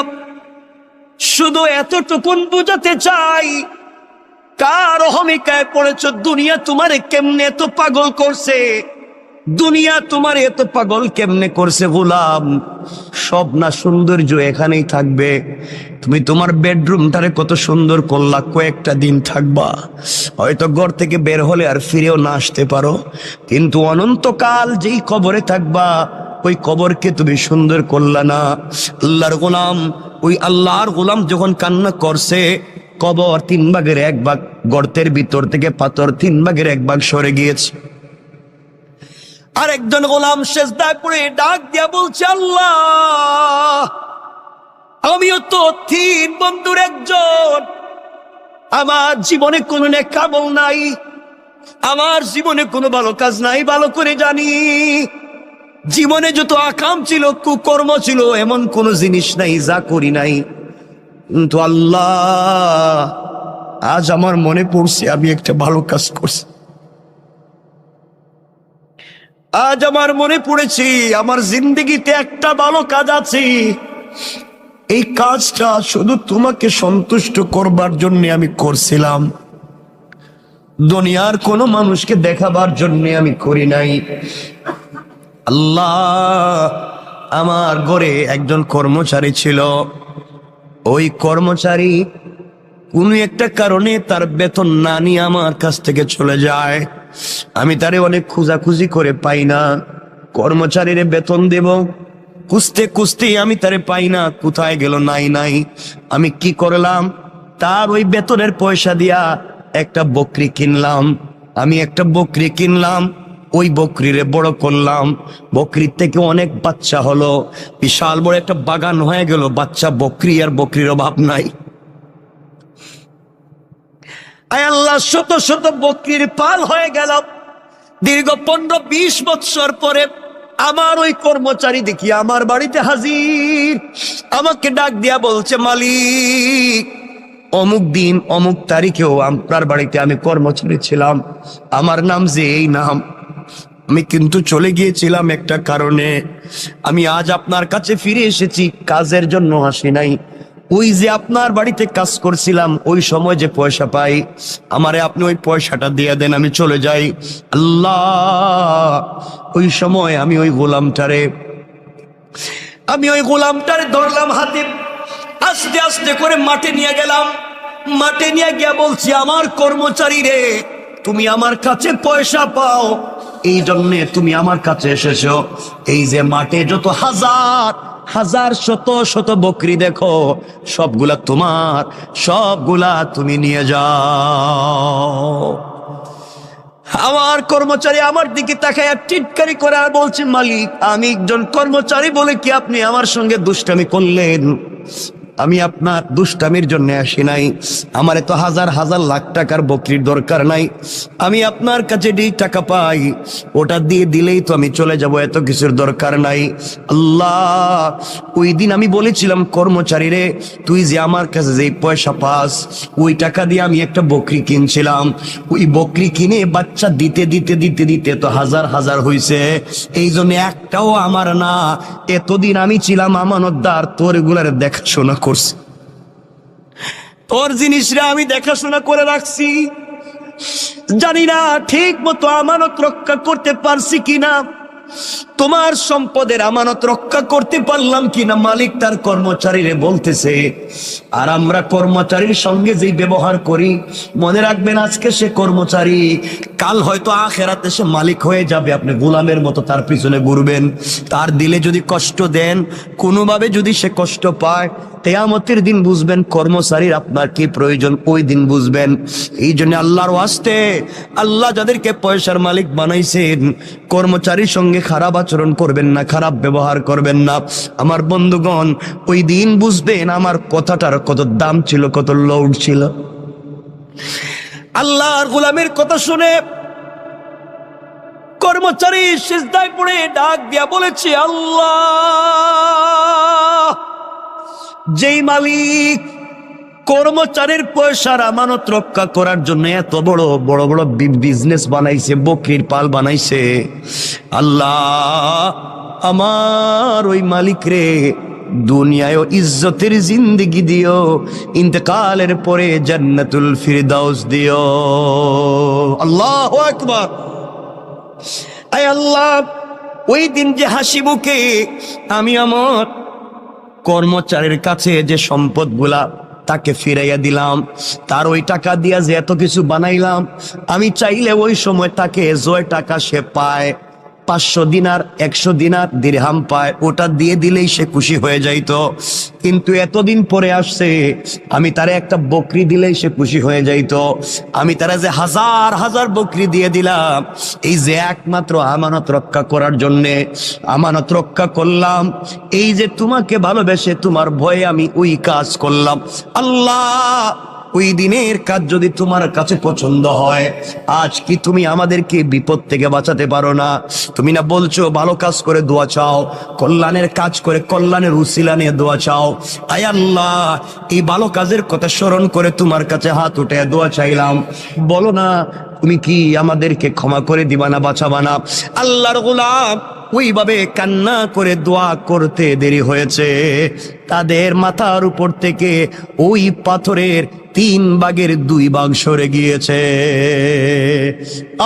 S1: শুধু এতটুকুন বুঝাতে চাই, কার অহমিকায় পড়েছ? দুনিয়া তোমারে কেমনে এত পাগল করছে? দুনিয়া তোমার এত পাগল কেমনে করছে গোলাম? সব না সৌন্দর্য এখানেই থাকবে। তুমি তোমার বেডরুমটারে কত সুন্দর করলা, কয়েকটা দিন থাকবা, হয়তো ঘর থেকে বের হলে আর ফিরেও না আসতে পারো, কিন্তু অনন্তকাল যেই কবরে থাকবা, ওই কবরকে তুমি সুন্দর করলা না। আল্লাহর গোলাম, ওই আল্লাহর গোলাম যখন কান্না করছে, কবর 3 ভাগের 1 ভাগ, গর্তের ভিতর থেকে পাথর 3 ভাগের 1 ভাগ সরে গিয়েছে। আরেকজন গোলাম সেজদায় পড়ে ডাক দিয়া বলছে, আল্লাহ, আমিও তো 3 বন্ধুর একজন, আমার জীবনে কোনো নেক আমল নাই, আমার জীবনে কোনো ভালো কাজ নাই, ভালো করে জানি, জীবনে যত আকাম ছিল, কুকর্ম ছিল, এমন কোন জিনিস নাই যা করি নাই, কিন্তু আল্লাহ, আজ আমার মনে পড়ছে আমি একটা ভালো কাজ করছি। আজ আমার মনে পড়েছি আমার জিন্দেগিতে একটা ভালো কাজ আছে, এই কাজটা শুধু তোমাকে সন্তুষ্ট করবার জন্য আমি করছিলাম, দুনিয়ার কোনো মানুষকে দেখাবার জন্য আমি করি নাই। আল্লাহ, আমার ঘরে একজন কর্মচারী ছিল, ওই কর্মচারী কোন একটা কারণে তার বেতন না নিয়ে আমার কাছ থেকে চলে যায়, আমি তারে অনেক খোঁজাখুঁজি করে পাই না, কর্মচারীরে বেতন দেব, খুঁজতে খুঁজতে আমি তারে পাই না, কোথায় গেল? নাই। আমি কি করলাম? তার ওই বেতনের পয়সা দিয়া একটা বকরি কিনলাম, আমি একটা বকরি কিনলাম, ওই বকরিরে বড় করলাম, বকরির থেকে অনেক বাচ্চা হলো, বিশাল বড় একটা বাগান হয়ে গেল, বাচ্চা বকরি আর বকরির অভাব নাই। আয় আল্লাহ, শত শত বকরির পাল হয়ে গেল। দীর্ঘ 15-20 বৎসর পরে আমার ওই কর্মচারী দেখি আমার বাড়িতে হাজির। আমাকে ডাক দিয়া বলছে, মালিক, অমুক দিন অমুক তারিখেও আপনার বাড়িতে আমি কর্মচারী ছিলাম, আমার নাম যে এই নাম, আমি কিন্তু চলে গিয়েছিলাম একটা কারণে। আমি আজ আপনার কাছে ফিরে এসেছি, কাজের জন্য আসি নাই। ওই যে আপনার বাড়িতে কাজ করছিলাম, ওই সময় যে পয়সা পাই, আমারে আপনি ওই পয়সাটা দিয়ে দেন, আমি চলে যাই। আল্লাহ, ওই সময় আমি ওই গোলামটারে ধরলাম হাতে, আস্তে আস্তে করে মাঠে নিয়ে গেলাম। মাঠে নিয়ে গিয়া বলছি, আমার কর্মচারী রে, তুমি আমার কাছে পয়সা পাও, এই জন্যে তুমি আমার কাছে এসেছো। এই যে মাঠে যত হাজার হাজার শত শত বকরি দেখো, সবগুলা তোমার, সবগুলা তুমি নিয়ে যাও। আমার কর্মচারী আমার দিকে তাকায় টিটকারি করে আর বলছে, মালিক, আমি একজন কর্মচারী বলে কি আপনি আমার সঙ্গে দুষ্টামি করলেন? আমি আপনার দুষ্টামির জন্য আসি নাই, আমার এত হাজার হাজার লাখ টাকার বকরির দরকার নাই। আমি আপনার কাছে যেই টাকা পাই ওটা দিয়ে দিলেই তো আমি চলে যাব, এত কিছুর দরকার নাই। আল্লাহ, ওই দিন আমি বলেছিলাম, কর্মচারী রে, তুই যে আমার কাছে যেই পয়সা পাস, ওই টাকা দিয়ে আমি একটা বকরি কিনছিলাম। ওই বকরি কিনে বাচ্চা দিতে দিতে দিতে দিতে তো হাজার হাজার হইছে, এই জন্য একটাও আমার না। এতদিন আমি ছিলাম আমানতদার, তোর এগুলার দেখাশোনা করছি, তোর জিনিসরা আমি দেখাশোনা করে রাখছি। জানি না ঠিক মতো আমানত রক্ষা করতে পারছি কিনা, তোমার সম্পদের আমানত রক্ষা করতে পারলাম কিনা। মালিক তার কর্মচারীরে বলতেছে, আর আমরা কর্মচারীর সঙ্গে যেই ব্যবহার করি, মনে রাখবেন আজকে সে কর্মচারী, কাল হয়তো আখেরাতে সে মালিক হয়ে যাবে। আপনি গোলামের মতো তার পিছনে ঘুরবেন, তার দিলে যদি কষ্ট দেন, কোনোভাবে যদি সে কষ্ট পায়, কিয়ামতের দিন বুঝবেন কর্মচারীর আপনার কি প্রয়োজন, ওই দিন বুঝবেন। এই জন্য আল্লাহর ওয়াস্তে, আল্লাহ যাদেরকে পয়সার মালিক বানাইছেন, কর্মচারীর সঙ্গে খারাপ আচরণ করবেন না, খারাপ ব্যবহার করবেন না। আমার বন্ধুগণ, ওই দিন বুঝবেন আমার কথাটার কত দাম ছিল, কত লৌট ছিল। আল্লাহর গোলামের কথা শুনে কর্মচারী সিজদায় পড়ে ডাক দিয়া বলেছে, আল্লাহ, যেই মালিক কর্মচারীর পয়সার আমানত রক্ষা করার জন্য এত বড় বড় বড় বিজনেস বানাইছে, বকরির পাল বানাইছে, আল্লাহ, আমার ওই মালিক রে দুনিয়ায় ইজ্জতের জিন্দেগি দিও, ইন্তেকালের পরে জান্নাতুল ফিরদাউস দিও। আল্লাহু আকবার। আয় আল্লাহ, ওই দিন যে হাসি মুখে আমি আমার কর্মচারীর কাছে যে সম্পদগুলা তাকে ফিরাইয়া দিলাম, তার ওই টাকা দিয়া যে এত কিছু বানাইলাম, আমি চাইলে ওই সময় তাকে যে টাকা সে পায়, 500 দিনার 100 দিনার দিরহাম পায়, ওটা দিয়ে দিলেই সে খুশি হয়ে যাইতো। কিন্তু এতদিন পরে আসছে, আমি তারে একটা বকরি দিলেই সে খুশি হয়ে যাইতো। আমি তারা যে হাজার হাজার বকরি দিয়ে দিলাম, এই যে একমাত্র আমানত রক্ষা করার জন্যে, আমানত রক্ষা করলাম। এই যে তোমাকে ভালোবেসে, তোমার ভয়ে আমি ওই কাজ করলাম। আল্লাহ, ওই দিনের কাজ যদি তোমার কাছে পছন্দ হয়, আজ কি তুমি আমাদেরকে বিপদ থেকে বাঁচাতে পারো না? তুমি না বলছো ভালো কাজ করে দোয়া চাও, কল্যাণের কাজ করে কল্যাণের উসিলা নিয়ে দোয়া চাও। আয় আল্লাহ, এই ভালো কাজের কথা স্মরণ করে তোমার কাছে হাত উঠে দোয়া চাইলাম, বলো না তুমি কি আমাদেরকে ক্ষমা করে দিবা না, বাঁচাবা না? আল্লাহর গোলাম ওইভাবে কান্না করে দোয়া করতে দেরি হয়েছে, তাদের মাথার উপর থেকে ওই পাথরের 3 ভাগের 2 ভাগ সরে গিয়েছে।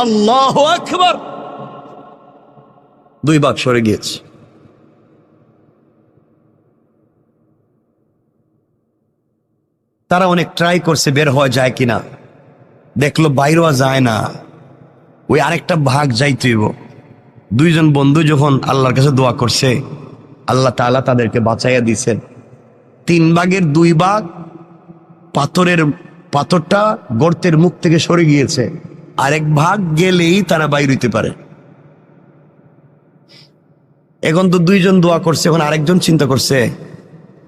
S1: আল্লাহু আকবার। 2 ভাগ সরে গিয়েছে। তারা অনেক ট্রাই করছে বের হওয়া যায় কিনা, দেখলো বাইরেও যায় না, ওই আরেকটা ভাগ যাইতেইব। 2 জন বন্ধু যখন আল্লাহর কাছে দোয়া করছে, আল্লাহ তাআলা তাদেরকে বাঁচাইয়া দিয়েছেন। 3 ভাগের 2 ভাগ পাথরটা গর্তের মুখ থেকে সরে গিয়েছে, আরেক ভাগ গেলেই তারা বাইর হইতে পারে। এখন তো 2 জন দোয়া করছে, এখন আরেকজন চিন্তা করছে,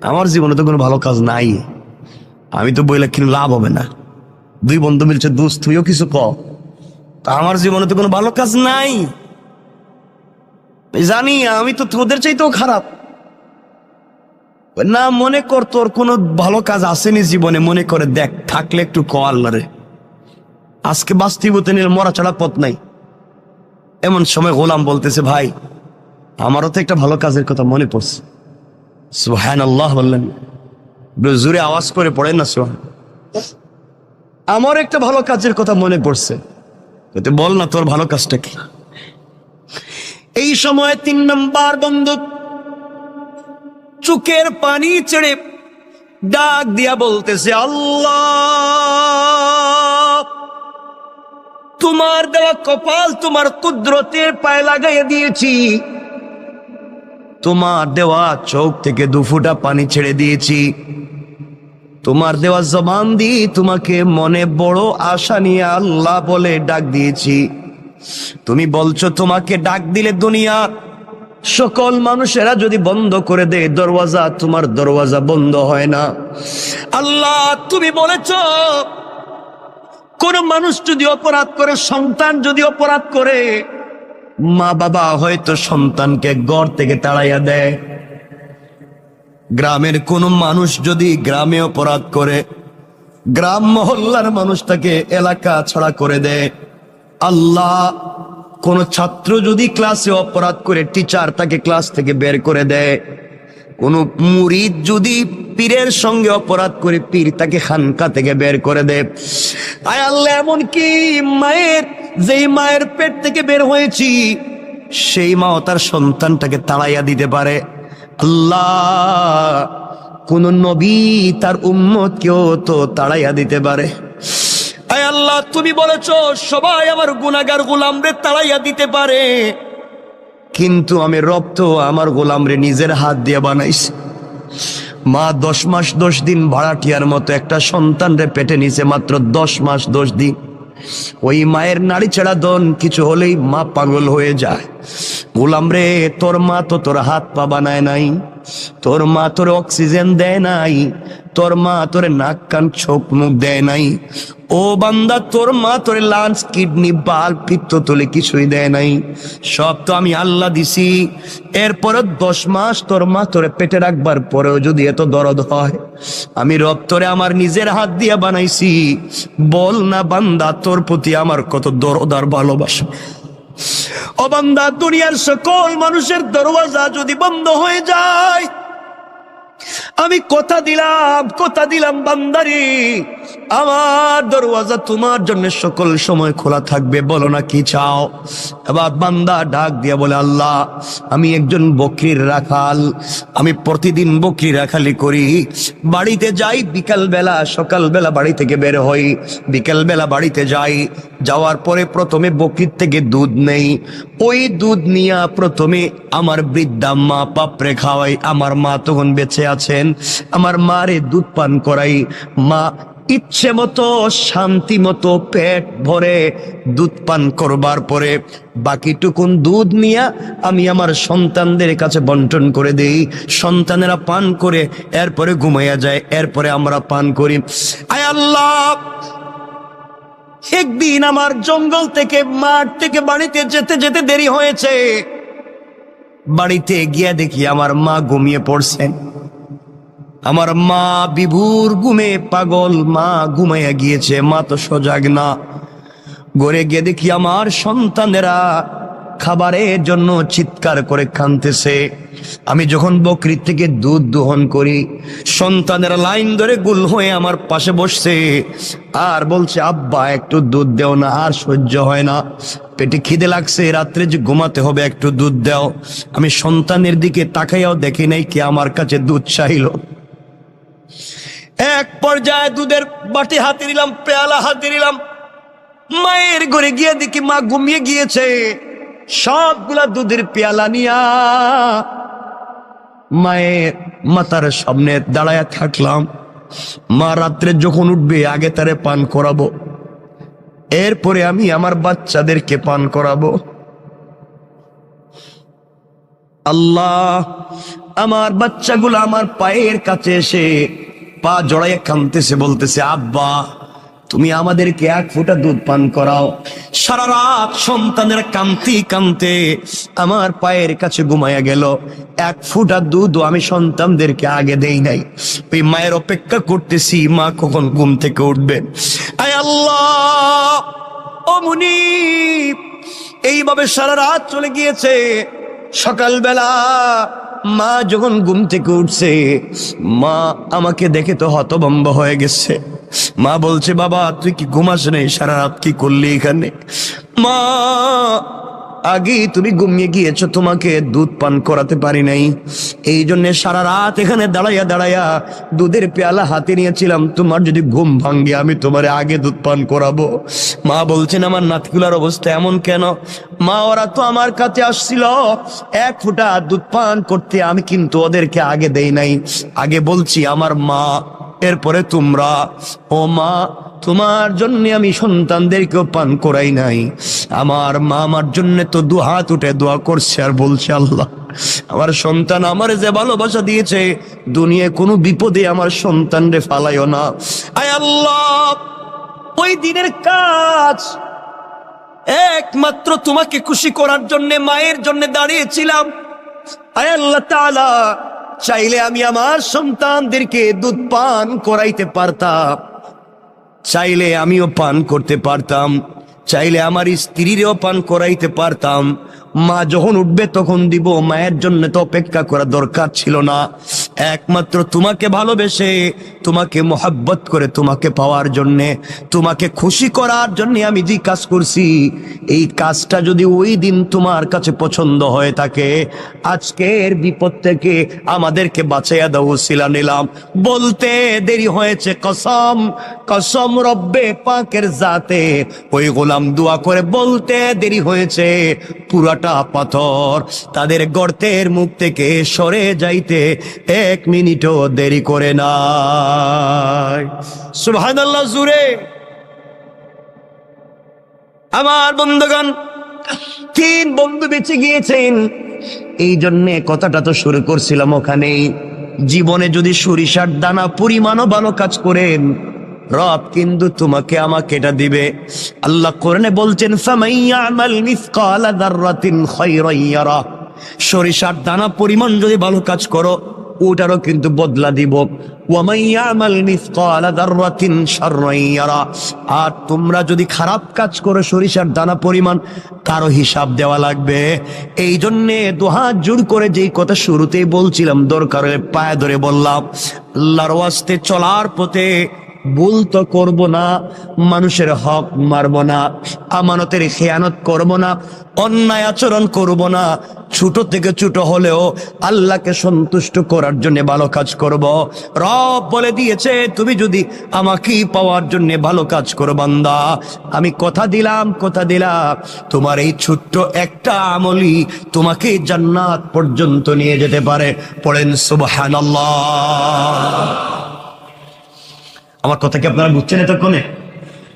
S1: আমার জীবনে তো কোনো ভালো কাজ নাই, আমি তো বইলে কিন্তু লাভ হবে না, দুই বন্ধু মিলছে, দোস্ত তুইও কিছু ক। তা আমার জীবনে তো কোনো ভালো কাজ নাই, জানি আমি তো তোদের চাইতেও খারাপ। না, মনে কর তোর কোনো ভালো কাজ আসেনি জীবনে, মনে করে দেখ, থাকলে একটু ক আল্লাহরে। আজকে বাস্তবতে নিয়ে মরা ছাড়া পথ নাই। এমন সময় গোলাম বলতেছে, ভাই আমারও তো একটা ভালো কাজের কথা মনে পড়ছে। সুবহানাল্লাহ বললেন, জোরে আওয়াজ করে পড়েন না সুবহান। আমার একটা ভালো কাজের কথা মনে পড়ছে, বল না তোর ভালো কাজটা কি। এই সময় 3 নম্বর বন্ধু চোখের পানি ছেড়ে ডাক দিয়া বলতেছে, আল্লাহ তোমার দেওয়া কপাল তোমার কুদরতের পায়ে লাগাইয়া দিয়েছি, তোমার দেওয়া চোখ থেকে 2 ফোঁটা পানি ছেড়ে দিয়েছি, তোমার দেওয়া জবান দিয়ে তোমাকে মনে বড় আশা নিয়ে আল্লাহ বলে ডাক দিয়েছি। তুমি বলছো তোমাকে ডাক দিলে দুনিয়া সকল মানুষেরা যদি বন্ধ করে দেয় দরওয়াজা, তোমার দরওয়াজা বন্ধ হয় না। আল্লাহ তুমি বলেছো কোন মানুষ যদি অপরাধ করে, সন্তান যদি অপরাধ করে, মা বাবা হয়তো সন্তানকে ঘর থেকে তাড়াইয়া দেয়। গ্রামের কোন মানুষ যদি গ্রামে অপরাধ করে, গ্রাম মহল্লার মানুষ তাকে এলাকা ছাড়া করে দেয়। আল্লাহ কোন ছাত্র যদি ক্লাসে অপরাধ করে, টিচার তাকে ক্লাস থেকে বের করে দেয়। কোন মুরিদ যদি পীরের সঙ্গে অপরাধ করে, পীর তাকে খানকা থেকে বের করে দেয়। আয় আল্লাহ, এমনকি মায়ের, যেই মায়ের পেট থেকে বের হয়েছি সেই মাও তার সন্তানটাকে তাড়াইয়া দিতে পারে। আল্লাহ কোন নবী তার উম্মতকেও তো তাড়াইয়া দিতে পারে। আয় আল্লাহ তুমি বলেছো সবাই আমার গুনাহগার গোলামরে তাড়াইয়া দিতে পারে, কিন্তু আমি রব তো আমার গোলামরে নিজের হাত দিয়ে বানাইছি। মা 10 মাস 10 দিন ভাড়াটিয়ার মতো একটা সন্তানরে পেটে নিছে, মাত্র 10 মাস 10 দিন। ওই মায়ের নাড়ি ছেড়া দন কিছু হলেই মা পাগল হয়ে যায়। গোলাম রে, তোর মা তো তোর হাত পা বানায় নাই, তোর মা তোর অক্সিজেন দেয় নাই, তোর মা তোরে নাক কান চোখ মুখ দেয় নাই। ও বান্দা, তোর মা তোরে লাঞ্চ কিডনি বাল পিত্ত তোলে কিছুই দেয় নাই, সব তো আমি আল্লাহ দিছি। এরপরে 10 মাস তোর মা তোরে পেটে রাখবার পরেও যদি এত দরদ হয়, আমি রব তোরে আমার নিজের হাত দিয়ে বানাইছি। বল না বান্দা, তোর প্রতি আমার কত দরদ আর ভালোবাসা। ও বান্দা, দুনিয়ার সকল মানুষের দরওয়াজা যদি বন্ধ হয়ে যায়, আমি কথা দিলাম বান্দারি, আমার দরওয়াজা তোমার জন্য সকল সময় খোলা থাকবে। বলো না কি চাও। এবার বান্দা ডাক দিয়া বলে, আল্লাহ আমি একজন বকরির রাখাল, আমি প্রতিদিন বকরি রাখালি করি। বাড়িতে যাই বিকাল বেলা, সকাল বেলা বাড়ি থেকে বের হই, বিকাল বেলা বাড়িতে যাই। যাওয়ার পরে প্রথমে বকরির থেকে দুধ নেই, ওই দুধ নিয়ে প্রথমে আমার বৃদ্ধা মা পাপড়ে খাওয়াই। আমার মা তখন বেঁচে আছেন, আমার মারে দুধ পান করাই। মা ইচ্ছে মতো শান্তি মতো পেট ভরে দুধ পান করবার পরে বাকিটুকুন দুধ নিয়ে আমি আমার সন্তানদের কাছে বন্টন করে দেই। সন্তানেরা পান করে এরপরে ঘুমাইয়া যায়, এরপরে আমরা পান করি। আয় আল্লাহ, একদিন আমার জঙ্গল থেকে মাঠ থেকে বাড়িতে যেতে যেতে দেরি হয়েছে। বাড়িতে গিয়ে দেখি আমার মা ঘুমিয়ে পড়ছেন। আমার মা বিভোর ঘুমে পাগল, মা ঘুমাইয়া গিয়েছে, মা তো সজাগ না। ঘরে গিয়ে দেখি আমার সন্তানেরা খাবারের জন্য চিৎকার করে কাঁদতেছে। আমি যখন বকরির থেকে দুধ দোহন করি, সন্তানেরা লাইন ধরে গুল হয়ে আমার পাশে বসছে আর বলছে, আব্বা একটু দুধ দেও না, আর সহ্য হয় না, পেটে খিদে লাগছে, রাত্রে যে ঘুমাতে হবে, একটু দুধ দাও। আমি সন্তানের দিকে তাকাইয়াও দেখি নাই কে আমার কাছে দুধ চাইল। এক পর্যায়ে দুধের বাটি হাতে নিলাম, পেয়ালা হাতে নিলাম, মায়ের ঘরে গিয়ে দেখি মা ঘুমিয়ে গিয়েছে। সবগুলা দুধের পেয়ালা নিয়া মায়ের মাথার সামনে দাঁড়ায় থাকলাম। মা রাত্রে যখন উঠবে আগে তারে পান করাবো, এরপরে আমি আমার বাচ্চাদেরকে পান করাবো। আল্লাহ, আমার বাচ্চাগুলো আমার পায়ের কাছে এসে পা জড়াইয়া কাঁদতেছে, বলতেছে, আব্বা তুমি আমাদেরকে এক ফোঁটা দুধ পান করাও। সারা রাত সন্তানের কান্তি কান্তে আমার পায়ের কাছে ঘুমায়া গেল, এক ফোঁটা দুধ আমি সন্তানদেরকে আগে দেই নাই। ওই মায়ের অপেক্ষা করতেছি মা কখন ঘুম থেকে উঠবে। আয় আল্লাহ, ও মুনিব, এইভাবে সারা রাত চলে গিয়েছে। সকালবেলা মা যখন ঘুম থেকে উঠছে, মা আমাকে দেখে তো হতভম্ব হয়ে গেছে। মা বলছে, বাবা তুই কি ঘুমাস নাই? সারা রাত কি করলি এখানে? মা, আগে তুমি ঘুমিয়ে গিয়েছো, তোমাকে দুধ পান করাতে পারি নাই, এই জন্য সারা রাত এখানে দাঁড়াইয়া দাঁড়াইয়া দুধের পেয়ালা হাতে নিয়েছিলাম। তোমার যদি ঘুম ভাঙ্গে আমি তোমার আগে দুধ পান করাবো। মা বলছেন, আমার নাতকুলার অবস্থা এমন কেন? মা, ওরা তো আমার কাছে আসছিল এক ফোঁটা দুধ পান করতে, আমি কিন্তু ওদেরকে আগে দেই নাই। আগে বলছি আমার মা, এরপরে তোমরা। ও মা, তোমার জন্য আমি সন্তানদেরকেও পান করাই নাই। আমার মা আমার জন্য তো দু হাত উঠে দোয়া করছে আর বলছে, আল্লাহ আমার সন্তান আমার যে ভালোবাসা দিয়েছে, দুনিয়ায় কোনো বিপদে আমার সন্তানরে ফালাইও না। আয় আল্লাহ, ওই দিনের কাজ একমাত্র তোমাকে খুশি করার জন্য মায়ের জন্য দাঁড়িয়েছিলাম। আয় আল্লাহ তাআলা, চাইলে আমি আমার সন্তানদেরকে দুধ পান করাইতে পারতাম, চাইলে আমিও পান করতে পারতাম, চাইলে আমার স্ত্রীরও পান করাইতে পারতাম। মা যখন উঠবে তখন দিব, মায়ের জন্য তো অপেক্ষা করা দরকার ছিল না। একমাত্র তোমাকে ভালোবেসে, তোমাকে মোহাব্বত করে, তোমাকে পাওয়ার জন্যে, তোমাকে খুশি করার জন্য আমি যে কাজ করছি, এই কাজটা যদি ওই দিন তোমার কাছে পছন্দ হয়ে থাকে, আজকের বিপদ থেকে আমাদেরকে বাঁচাইয়া দাও ওসিলা নিলাম। বলতে দেরি হয়েছে, কসম কসম রব্বে পাকের জাতে, ওই গোলাম দোয়া করে বলতে দেরি হয়েছে, পুরাটা পাথর তাদের গর্তের মুখ থেকে সরে যাইতে 1 মিনিটও দেরি করে নাই। সুবহানাল্লাহ জুরে। আমার বন্ধুগণ, 3 বন্ধু বেঁচে গিয়েছেন। এই জন্যে কথাটা তো শুরু করছিলাম ওখানেই, জীবনে যদি সরিষার দানা পরিমাণও ভালো কাজ করেন, রব কিন্তু তোমাকে আমাকে এটা দিবে। আল্লাহ কোরআনে বলছেন, ফামাইয়ামাল মিসকালা যাররাতিন খায়রান ইয়ারা, সরিষার দানা পরিমাণ যদি ভালো কাজ করো, ওটারও কিন্তু বদলা দিব। ওয়ামাইয়ামাল মিসকালা যাররাতিন শাররান ইয়ারা, আর তোমরা যদি খারাপ কাজ করো সরিষার দানা পরিমাণ, তারও হিসাব দেওয়া লাগবে। এই জন্যে দুহাত জোড় করে যেই কথা শুরুতেই বলছিলাম, দরকার হলে পায়ে ধরে বললাম, আল্লাহর ওয়াস্তে চলার পথে ভুল তো করব না, মানুষের হক মারব না, আমানতের খেয়ানত করব না, অন্যায় আচরণ করব না, ছোট থেকে ছোট হলেও আল্লাহকে সন্তুষ্ট করার জন্য ভালো কাজ করব। রব বলে দিয়েছে, তুমি যদি আমাকেই পাওয়ার জন্য ভালো কাজ করো বান্দা, আমি কথা দিলাম তোমার এই ছোট্ট একটা আমলই তোমাকে জান্নাত পর্যন্ত নিয়ে যেতে পারে। পড়েন সুবহানাল্লাহ। আমার কথা কি আপনারা বুঝছেন এতক্ষণে?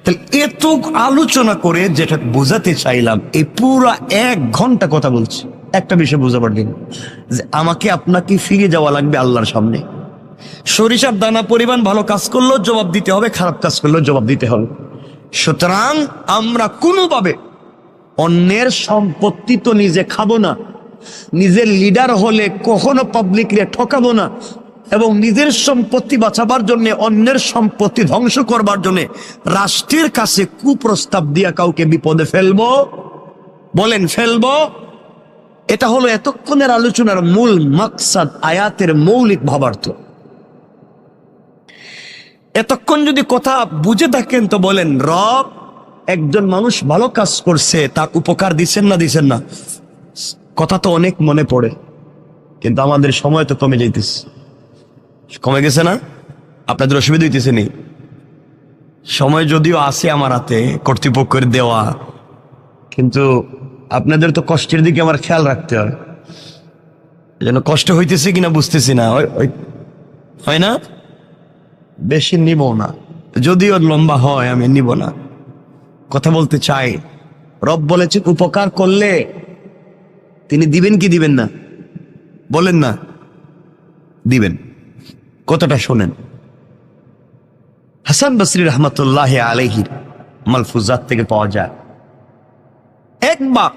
S1: তাহলে এত আলোচনা করে যেটা বোঝাতে চাইলাম, এই পুরো 1 ঘন্টা কথা বলছি, একটা বিষয় বোঝাবার দিন, যে আমাকে আপনাকে ফিরে যাওয়া লাগবে আল্লাহর সামনে। সরিষার দানা পরিমাণ ভালো কাজ করলেও জবাব দিতে হবে, খারাপ কাজ করলেও জবাব দিতে হবে। সুতরাং আমরা কোনোভাবে অন্যের সম্পত্তি তো নিজে খাবো না, নিজের লিডার হলে কখনো পাবলিকরে ঠকাবো না, এবং নিজের সম্পত্তি বাঁচাবার জন্য, অন্যের সম্পত্তি ধ্বংস করবার জন্য রাষ্ট্রের কাছে কুপ্রস্তাব দিয়া কাউকে বিপদে ফেলবো? বলেন ফেলবো? এটা হলো এতক্ষণের আলোচনার মূল মাকসাদ, আয়াতের মৌলিক ভাবার্থ। এতক্ষণ যদি কথা বুঝে থাকেন তো বলেন, রব একজন মানুষ ভালো কাজ করছে, তার উপকার দিচ্ছেন না? কথা তো অনেক মনে পড়ে, কিন্তু আমাদের সময় তো কমে যাইতেছে। কমে গেছে না? আপনাদের অসুবিধা হইতেছে নি? সময় যদিও আছে আমার হাতে, কর্তৃপক্ষের দেওয়া, কিন্তু আপনাদের তো কষ্টের দিকে আমার খেয়াল রাখতে হয়, যেন কষ্ট হইতেছে কিনা বুঝতেছি না। হয় না? বেশি নিব না, যদিও লম্বা হয় আমি নিব না। কথা বলতে চাই, রব বলেছেন উপকার করলে তিনি দিবেন কি দিবেন না? বলেন না, দিবেন। কতটা শোনেন, হাসান বসরি রহমতুল্লাহ আলাইহির মালফুজাত থেকে পাওয়া যায়, একবার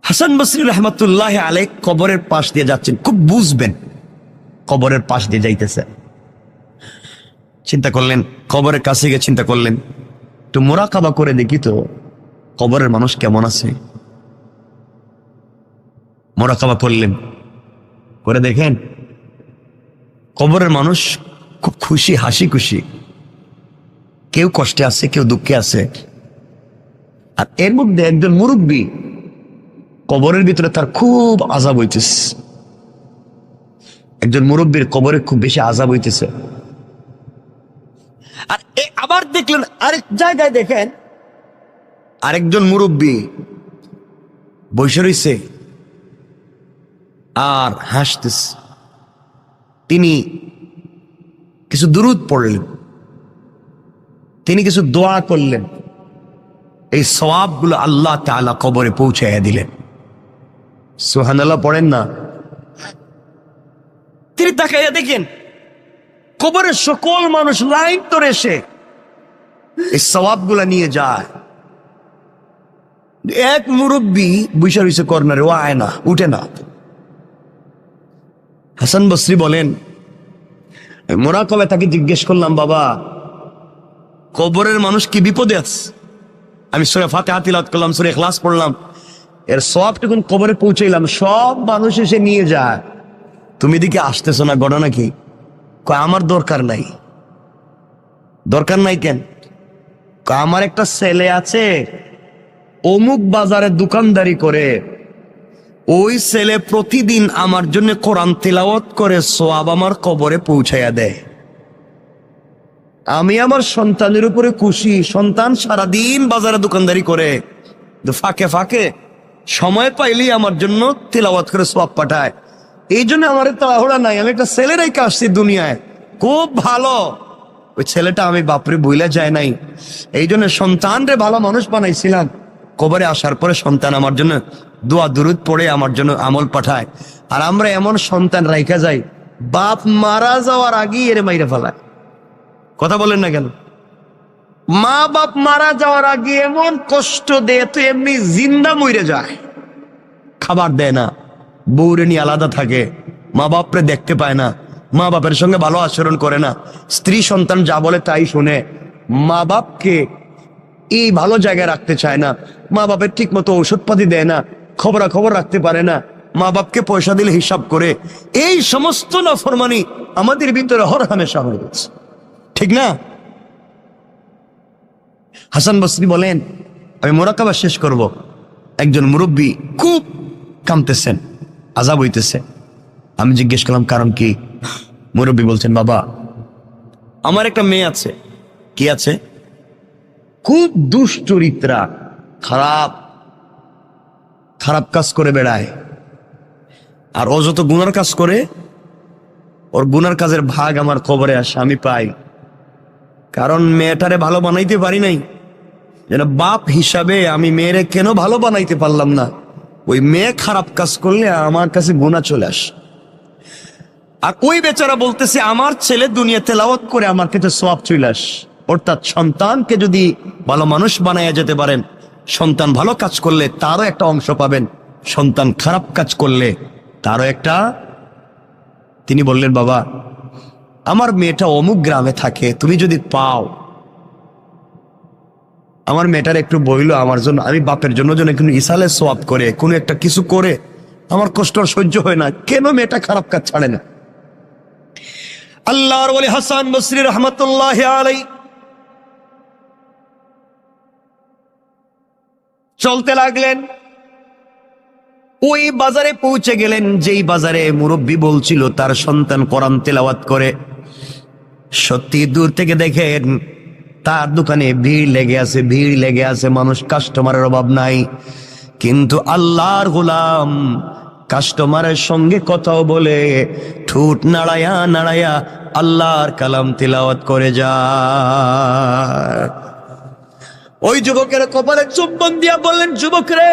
S1: হাসান বসরি রহমতুল্লাহ আলাইহি কবরের পাশ দিয়ে যাচ্ছেন, খুব বুঝবেন, কবরের পাশ দিয়ে যাইতেছে, চিন্তা করলেন, কবরের কাছে গিয়ে চিন্তা করলেন একটু মোরাকাবা করে দেখি তো কবরের মানুষ কেমন আছে। মোরাকাবা করলেন, করে দেখেন কবরের মানুষ খুব খুশি, হাসি খুশি, কেউ কষ্টে আছে, কেউ দুঃখে আছে। আর এর মধ্যে একজন মুরব্বী, কবরের ভিতরে তার খুব আযাব হইতেছে, একজন মুরব্বীর কবরে খুব বেশি আযাব হইতেছে। আর আবার দেখলেন আরেক জায়গায়, দেখেন আরেকজন মুরব্বী বসে রইছে আর হাসতেছে। তিনি কিছু দুরূদ পড়লেন, তিনি কিছু দোয়া করলেন, এই সওয়াবগুলো আল্লাহ তাআলা কবরে পৌঁছাইয়া দিলেন। সুবহানাল্লাহ পড়েন না। তিনি তাকাইয়া দেখেন কবরের সকল মানুষ লাইন ধরে এসে এই সওয়াবগুলা নিয়ে যায়। এক মুরব্বী বসে রইছে কর্নারে, ও আয় না, উঠে না। হাসান বসরি বলেন, মোরাকাবায় তাকে জিজ্ঞেস করলাম, বাবা কবরের মানুষ কি বিপদে আছে? আমি সূরা ফাতিহা তিলাওয়াত করলাম, সূরা ইখলাস পড়লাম, এর সওয়াবটুকুন কবরে পৌঁছাইলাম, সব মানুষ এসে নিয়ে যায়, তুমি এদিকে আসতেছো না, ঘটনা কি? কয় আমার দরকার নাই। দরকার নাই কেন? কয় আমার একটা ছেলে আছে, অমুক বাজারে দোকানদারি করে, ওই ছেলে প্রতিদিন আমার জন্য কোরআন তিলাওয়াত করে সওয়াব আমার কবরে পৌঁছাইয়া দেয়। আমি আমার সন্তানের উপরে খুশি, সন্তান সারাদিন বাজারে দোকানদারি করে, ফাঁকে ফাঁকে সময় পাইলেই আমার জন্য তিলাওয়াত করে সওয়াব পাঠায়। এই জন্য আমার তাড়াহুড়া নাই, আমি একটা ছেলে রেখে আসছি দুনিয়ায়, খুব ভালো। ওই ছেলেটা আমি বাপরে বইলা যায় নাই, এই জন্য সন্তান রে ভালো মানুষ বানাইছিলাম। কবরে আসার পরে সন্তান আমার জন্য দোয়া দুরূদ পড়ে আমার জন্য আমল পাঠায়। আর আমরা এমন সন্তান রাইখা যাই, বাপ মারা যাওয়ার আগেই এর মাইরে ফেলায়। কথা বলেন না কেন? মা বাপ মারা যাওয়ার আগে এমন কষ্ট দেয়, তো এমনি জিন্দা মইরে যায়, খাবার দেয় না, বউরে নিয়ে আলাদা থাকে, মা বাপরে দেখতে পায় না, মা বাপের সঙ্গে ভালো আচরণ করে না, স্ত্রী সন্তান যা বলে তাই শুনে, মা বাপকে এই ভালো জায়গায় রাখতে চায় না, মা বাপের ঠিক মতো ঔষধপাতি দেয় না, খবরাখবর রাখতে পারে না, মা বাপকে পয়সা দিলে হিসাব করে। এই সমস্ত নাফরমানি আমাদের ভিতরে হর হামেশা হয়ে গেছে, ঠিক না? হাসান বসরি বলেন, আমি মোরাকাবা শেষ করব, একজন মুরব্বী খুব কাঁদতেছেন, আযাব হইতেছে। আমি জিজ্ঞেস করলাম কারণ কি? মুরব্বী বলছেন, বাবা আমার একটা মেয়ে আছে। কি আছে? খুব দুশ্চরিত্রা, খারাপ খারাপ কাজ করে বেড়ায়, আর ও যত গুনার কাজ করে, ওর গুনার কাজের ভাগ আমার খবরে আসে, আমি পাই। কারণ মেয়েটারে ভালো বানাইতে পারি নাই, যেন বাপ হিসাবে আমি মেয়েরে কেন ভালো বানাইতে পারলাম না। ওই মেয়ে খারাপ কাজ করলে আমার কাছে গুনাহ চলে আসে। আর ওই বেচারা বলতেছে, আমার ছেলে দুনিয়া তেলাওয়াত করে আমার কাছে সওয়াব চলে আসে। অর্থাৎ সন্তানকে যদি ভালো মানুষ বানাইয়া যেতে পারেন, সন্তান ভালো কাজ করলে তারও একটা অংশ পাবেন, সন্তান খারাপ কাজ করলে তারও একটা। তিনি বললেন, বাবা আমার মেয়েটা অমুক গ্রামে থাকে, তুমি যদি পাও, আমার মেয়েটার একটু বইলো আমার জন্য, আমি বাপের জন্য যেন একটু ইসালে সওয়াব করে, কোনো একটা কিছু করে, আমার কষ্ট আর সহ্য হয় না, কেন মেয়েটা খারাপ কাজ ছাড়ে না? আল্লাহর ওলি হাসান বসরি রহমতুল্লাহ আলাইহি চলতে লাগলেন, ওই বাজারে পৌঁছে গেলেন যেই বাজারে মুরব্বী বলছিল তার সন্তান কোরআন তেলাওয়াত করে। সত্যি দূর থেকে দেখেন তার দোকানে ভিড় লেগে আছে, মানুষ, কাস্টমারের অভাব নাই। কিন্তু আল্লাহর গোলাম কাস্টমারের সঙ্গে কথাও বলে, ঠোঁট নাড়ায়া নাড়ায়া আল্লাহর কালাম তিলাওয়াত করে যায়। ওই যুবকের কপালে চুম্বন দিয়া বললেন, যুবক রে,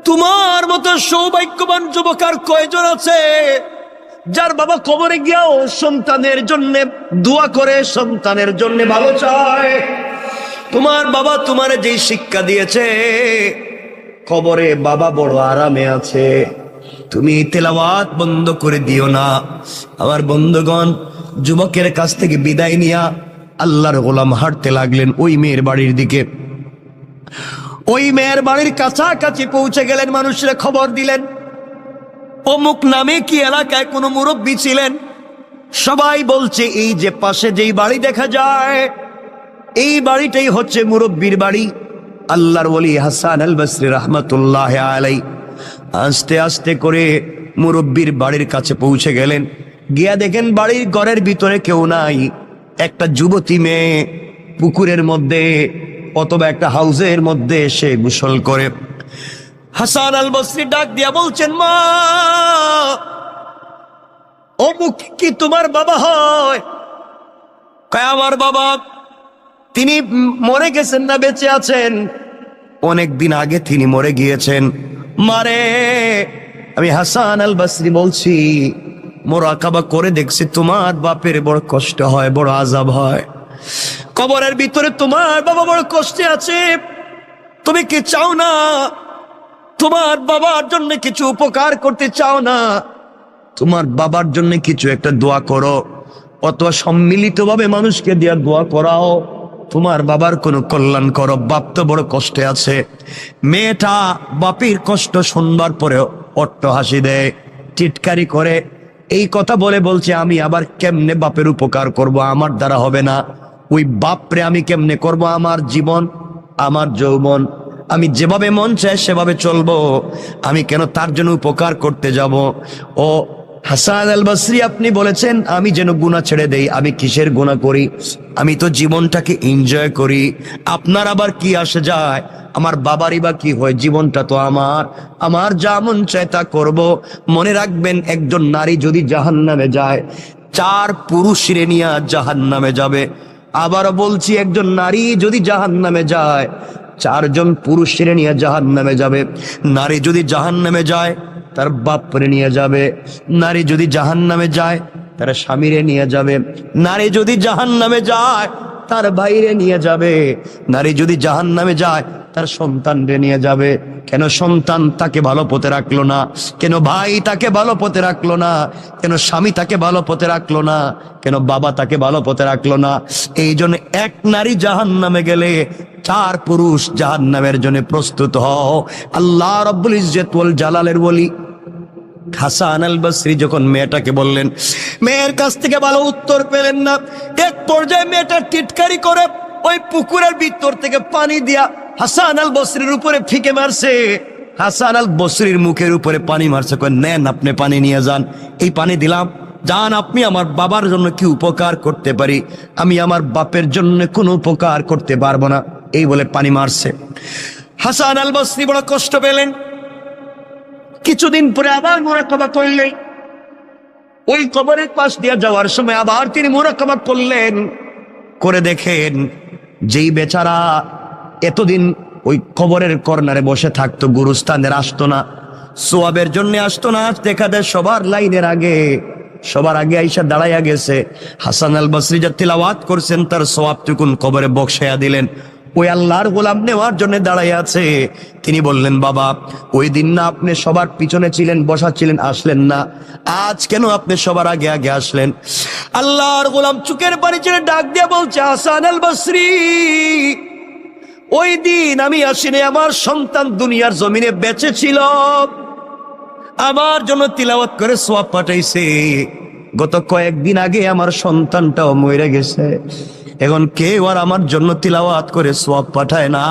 S1: তোমার মতো সৌভাগ্যবান যুবক আর কয়জন আছে যার বাবা কবরে গিয়াও সন্তানের জন্য দোয়া করে, সন্তানের জন্য ভালো চায়। তোমার বাবা তোমার যেই শিক্ষা দিয়েছে, কবরে বাবা বড় আরামে আছে, তুমি তেলাওয়াত বন্ধ করে দিও না। আমার বন্ধুগণ, যুবকের কাছ থেকে বিদায় নিয়া আল্লাহর গোলাম হাঁটতে লাগলেন ওই মেয়ের বাড়ির দিকে। ওই মেয়ের বাড়ির কাছাকাছি পৌঁছে গেলেন, মানুষরা খবর দিলেন অমুক নামে কি এলাকায় কোনো মুরব্বী ছিলেন। সবাই বলছে এই যে পাশে যেই বাড়ি দেখা যায়, এই বাড়িটাই হচ্ছে মুরব্বীর বাড়ি। আল্লাহর ওলি হাসান আল বসরি রহমতুল্লাহ আলাই আস্তে আস্তে করে মুরব্বীর বাড়ির কাছে পৌঁছে গেলেন। গিয়া দেখেন বাড়ির ঘরের ভিতরে কেউ নাই। একটা যুবতী মেয়ে পুকুরের মধ্যে অথবা একটা হাউজের মধ্যে এসে গোসল করে। হাসান আল বসরি ডাক দিয়া বলছেন, মা, অমুক কি তোমার বাবা হয়? কয় আমার বাবা। তিনি মরে গেছেন না বেঁচে আছেন? অনেক দিন আগে তিনি মরে গিয়েছেন। মারে, আমি হাসান আল বসরি বলছি, মোরাকাবা করে দেখছি তোমার বাপের বড় কষ্ট হয়, বড় আযাব হয়। কবরের ভিতরে তোমার বাবা বড় কষ্টে আছে। তুমি কি চাও না তোমার বাবার জন্য কিছু উপকার করতে চাও না? তোমার বাবার জন্য কিছু একটা দোয়া করো, অথবা সম্মিলিতভাবে মানুষকে দিয়া দোয়া করাও, তোমার বাবার কোনো কল্যাণ করো। বাপ তো বড় কষ্টে আছে। মেয়েটা বাপের কষ্ট শুনবার পরে অট্ট হাসি দেয়, টিটকারি করে। এই কথা বলে বলছে, আমি আবার কেমনে বাপের উপকার করব? আমার দ্বারা হবে না। ওই বাপরে আমি কেমনে করব? আমার জীবন, আমার যৌবন, আমি যেভাবে মন চায় সেভাবে চলবো, আমি কেন তার জন্য উপকার করতে যাব? ও হাসান আল বসরি, আপনি বলেছেন আমি যেন গুনাহ ছেড়ে দেই। আমি কিসের গুনাহ করি? আমি তো জীবনটাকে এনজয় করি। আপনার আবার কি আসে যায়? আমার বাবারই বা কি হয়? জীবনটা তো আমার, আমার যা মন চায় তা করব। মনে রাখবেন, একজন নারী যদি জাহান্নামে যায়, 4 পুরুষরে নিয়ে জাহান্নামে যাবে। আবারও বলছি, একজন নারী যদি জাহান্নামে যায়, 4 জন পুরুষরে নিয়ে জাহান্নামে যাবে। নারী যদি জাহান্নামে যায়, তার বাপরে নিয়ে যাবে। নারী যদি জাহান্নামে যায়, তার স্বামীরে নিয়ে যাবে। নারী যদি জাহান্নামে যায়, তার ভাইরে নিয়ে যাবে। নারী যদি জাহান্নামে যায়, তার সন্তানরে নিয়ে যাবে। কেন সন্তান তাকে ভালো পথে রাখলো না? কেন ভাই তাকে ভালো পথে রাখলো না? কেন স্বামী তাকে ভালো পথে রাখলো না? কেন বাবা তাকে ভালো পথে রাখলো না? এই জন্য এক নারী জাহান্নামে গেলে 4 পুরুষ জাহান্নামের জন্য প্রস্তুত হও। আল্লাহ রাব্বুল ইজ্জত ওয়াল জালালের ওলি হাসান আল বসরি যখন মেয়েটাকে বললেন, মেয়ের কাছ থেকে ভালো উত্তর পেলেন না। এক পর্যায়ে মেয়েটা টিটকারি করে ওই পুকুরের ভিতর থেকে পানি দিয়া হাসান আল বসরির উপরে ফিকে মারছে। হাসান আল বসরির মুখের উপরে পানি মারছে। কয়, নেন, আপনি পানি নিয়ে যান। এই পানি দিলাম, যান, আপনি আমার বাবার জন্য কি উপকার করতে পারি? আমি আমার বাপের জন্য কোনো উপকার করতে পারবো না। এই বলে পানি মারছে। হাসান আল বসরি বড় কষ্ট পেলেন। কিছুদিন পরে আবার মুরাকাবা করলেন। ওই কবরের পাশ দিয়ে যাওয়ার সময় আবার তিনি মুরাকাবা করলেন। করে দেখেন, যেই বেচারা এতদিন ওই কবরের কর্নারে বসে থাকতো, গুরুস্থানের আসতো না, সোয়াবের জন্য আসতো না, আজ দেখা যায় সবার লাইনের আগে, সবার আগে আইসা দাঁড়াইয়া গেছে। হাসান আল বসরি যা তিলাওয়াত করছেন, তার সোয়াবটুকুন কবরে বক্সাইয়া দিলেন। ওই আল্লাহর গোলাম নেওয়ার জন্য দাঁড়াই আছে। তিনি বললেন, বাবা, ওই দিন না আপনি সবার পিছনে ছিলেন, বসা ছিলেন, আসলেন না? আজ কেন আপনি সবার আগে আগে আসলেন? আল্লাহর গোলাম চুকের পানি ছেড়ে ডাক দিয়ে বলছে, হাসান আল বসরি, ওই দিন আমি আসিনি, আমার সন্তান দুনিয়ার জমিনে বেঁচে ছিল, আমার জন্য তিলাওয়াত করে সোয়াব পাঠাইছে। গত কয়েকদিন আগে আমার সন্তানটাও মরে গেছে। এখন কেউ আর আমার জন্য তিলাওয়াত করে সোয়াব পাঠায় না।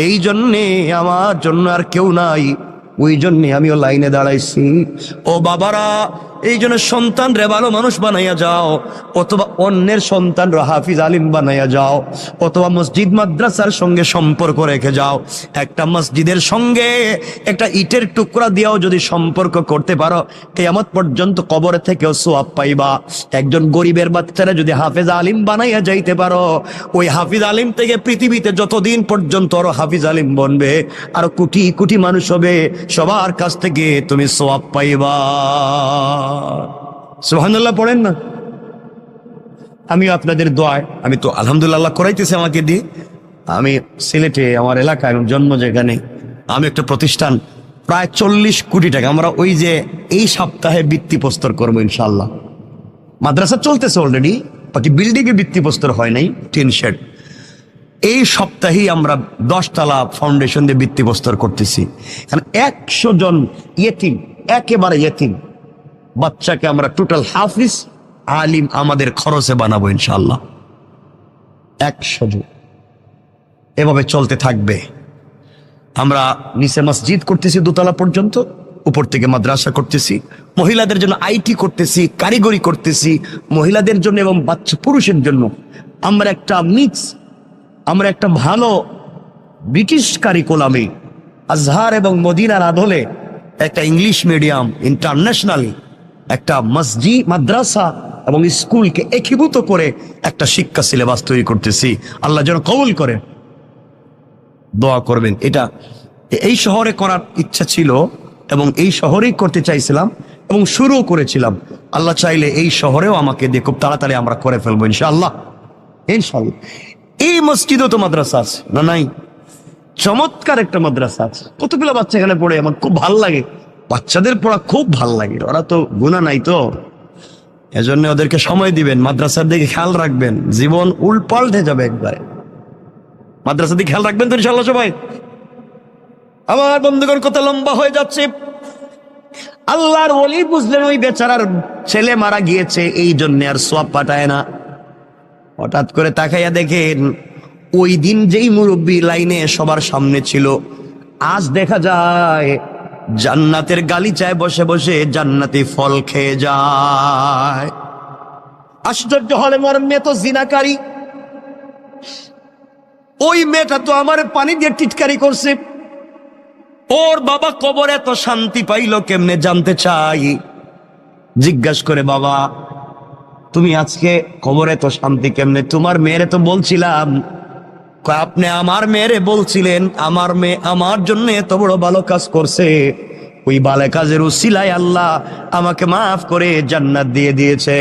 S1: এই জন্যে আমার জন্য আর কেউ নাই, ওই জন্যে আমিও লাইনে দাঁড়াইছি। ও বাবারা, এই জন্য সন্তান রে ভালো মানুষ বানাইয়া যাও, অথবা অন্যের সন্তান রে হাফিজ আলিম বানাইয়া যাও, অথবা মসজিদ মাদ্রাসার সঙ্গে সম্পর্ক রেখে যাও। একটা মসজিদের সঙ্গে একটা ইটের টুকরা দিয়েও যদি সম্পর্ক করতে পারো, কিয়ামত পর্যন্ত কবরে থেকেও সোয়াব পাইবা। একজন গরিবের বাচ্চারা যদি হাফিজ আলিম বানাইয়া যাইতে পারো, ওই হাফিজ আলিম থেকে পৃথিবীতে যতদিন পর্যন্ত আরো হাফিজ আলিম বনবে, আরো কোটি কোটি মানুষ হবে, সবার কাছ থেকে তুমি সোয়াব পাইবা। সুবহানাল্লাহ পড়েন না? আমি আপনাদের দোয়ায়, আমি তো আলহামদুলিল্লাহ করাইতেছি আমাকে দিয়ে। আমি সিলেটে, আমার এলাকায় জন্ম যেখানে, আমি একটা প্রতিষ্ঠান প্রায় 40 কোটি টাকা, আমরা ওই যে এই সপ্তাহে ভিত্তি প্রস্তর করবো ইনশাল্লাহ। মাদ্রাসা চলতেছে অলরেডি, বাকি বিল্ডিং এ ভিত্তি প্রস্তর হয় নাই, টিন শেড। এই সপ্তাহেই আমরা 10 তলা ফাউন্ডেশন দিয়ে ভিত্তি প্রস্তর করতেছি। কারণ 100 জন ইয়েতিম, একেবারে ইয়েতিম বাচ্চাকে আমরা টোটাল হাফিজ আলিম আমাদের খরচে বানাবো ইনশাল্লাহ। 100 জন, এভাবে চলতে থাকবে। আমরা নিচে মসজিদ করতেছি 2 তলা পর্যন্ত, উপর থেকে মাদ্রাসা করতেছি, মহিলাদের জন্য আইটি করতেছি, কারিগরি করতেছি, মহিলাদের জন্য এবং বাচ্চা পুরুষের জন্য আমরা একটা মিক্স, আমরা একটা ভালো ব্রিটিশ কারিকুলামে আজহার এবং মদিনার আদলে একটা ইংলিশ মিডিয়াম ইন্টারন্যাশনালি একটা মসজিদ, মাদ্রাসা এবং স্কুলকে একীভূত করে একটা শিক্ষা সিলেবাস তৈরি করতেছি। আল্লাহ যেন কবুল করে, দোয়া করবেন। এটা এই শহরে করার ইচ্ছা ছিল এবং এই শহরেই করতে চাইছিলাম এবং শুরুও করেছিলাম। আল্লাহ চাইলে এই শহরেও আমাকে দিয়ে খুব তাড়াতাড়ি আমরা করে ফেলবো ইনশাআল্লাহ। ইনশাআল্লাহ এই মসজিদও তো মাদ্রাসা আছে না? নাই? চমৎকার একটা মাদ্রাসা আছে, কতগুলো বাচ্চা এখানে পড়ে, আমার খুব ভাল লাগে। বাচ্চাদের পড়া খুব ভাল লাগে, ওরা তো গুনাহ নাই তো, এজন্য ওদেরকে সময় দিবেন, মাদ্রাসার দিকে খেয়াল রাখবেন, জীবন উল্পাল্টে যাবে একবারে। মাদ্রাসার দিকে খেয়াল রাখবেন তো ইনশাআল্লাহ সবাই? আমার বন্ধুগণ, কত লম্বা হয়ে যাচ্ছে। আল্লাহর ওলি বুঝলেন ওই বেচারার ছেলে মারা গিয়েছে, এই জন্য আর সওয়াব পাঠায় না। হঠাৎ করে তাকাইয়া দেখেন ওই দিন যেই মুরব্বী লাইনে সবার সামনে ছিল, আজ দেখা যায় জান্নাতের গালিচায় বসে বসে জান্নাতি ফল খেয়ে যায়। আশ্চর্য হলে, মোর মেয়ে তো জিনাকারী, ওই মেয়েটা তো আমার পানি দিয়ে টিটকারি করছে, ওর বাবা কবরে এত শান্তি পাইলো কেমনে জানতে চাই। জিজ্ঞাসা করে, বাবা তুমি আজকে কবরে তো শান্তি কেমনে? তোমার মেয়েরে তো বলছিলাম। আপনি আমার মেয়েরে বলছিলেন, আমার মেয়ে আমার জন্য এত বড় ভালো কাজ করছে, ওই ভালো কাজের উসিলায় আল্লাহ আমাকে মাফ করে জান্নাত দিয়ে দিয়েছে।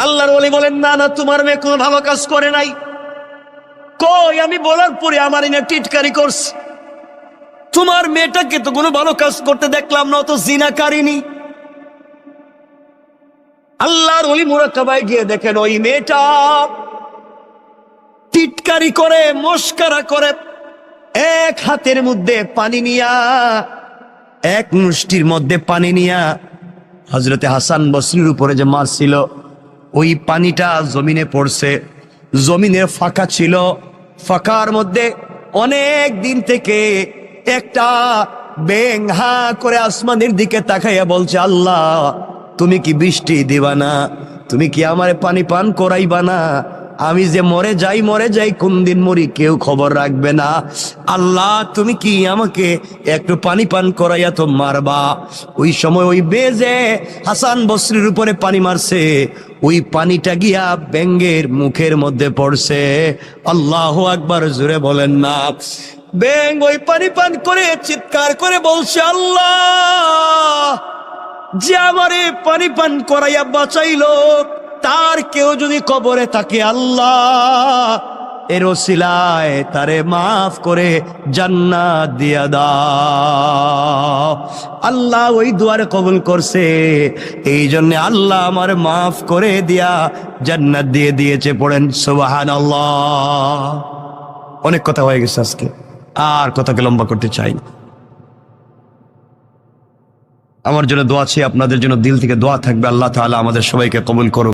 S1: আল্লাহর ওলি বলেন, না না, তোমার মেয়ে কোনো ভালো কাজ করে নাই। কই, আমি বলার পরে আমার এনে টিটকারি করছে। তোমার মেয়েটাকে তো কোনো ভালো কাজ করতে দেখলাম না, তো জিনাকারিনী। আল্লাহর ওলি মুরাকাবায় গিয়ে দেখেন ওই মেয়েটা টিটকারি করে, মস্কারা করে, এক হাতের মধ্যে পানি নিয়া, এক মুষ্টির মধ্যে পানি নিয়া হযরতে হাসান বসরির উপরে যে মারছিল, ওই পানিটা জমিনে পড়ছে। জমিনে ফাঁকা ছিল, ফাঁকার মধ্যে অনেক দিন থেকে একটা ব্যাঙ হা করে আসমানের দিকে তাকাইয়া বলছে, আল্লাহ তুমি কি বৃষ্টি দিবা না? তুমি কি আমার পানি পান করাইবা না? আমি যে মরে যাই, কোন দিন মরি কেউ খবর রাখবে না। আল্লাহ তুমি কি আমাকে একটু পানি পান করাইয়া তো মারবা? ওই সময় ওই বেজে হাসান বসরির উপরে পানি মারছে, ওই পানিটা গিয়া ব্যাঙের মুখের মধ্যে পড়ছে। আল্লাহু আকবার, জোরে বলেন না। ব্যাঙ ওই পানি পান করে চিৎকার করে বলছে, আল্লাহ যে আমারে পানি পান করাইয়া বাঁচাইলো, তার কেউ যদি কবরে থাকে, আল্লাহ এর ওসিলায় তারে মাফ করে জান্নাত দিয়া দাও। আল্লাহ ওই দুয়ারে কবুল করছে, এই জন্য আল্লাহ আমার মাফ করে দিয়া জান্নাত দিয়ে দিয়েছে। পড়েন সুবহানাল্লাহ। অনেক কথা হয়ে গেছে আজকে, আর কথাকে লম্বা করতে চাই না। আমার জন্য দোয়া আছে, আপনাদের জন্য দিল থেকে দোয়া থাকবে। আল্লাহ তাআলা আমাদের সবাইকে কবুল করুন।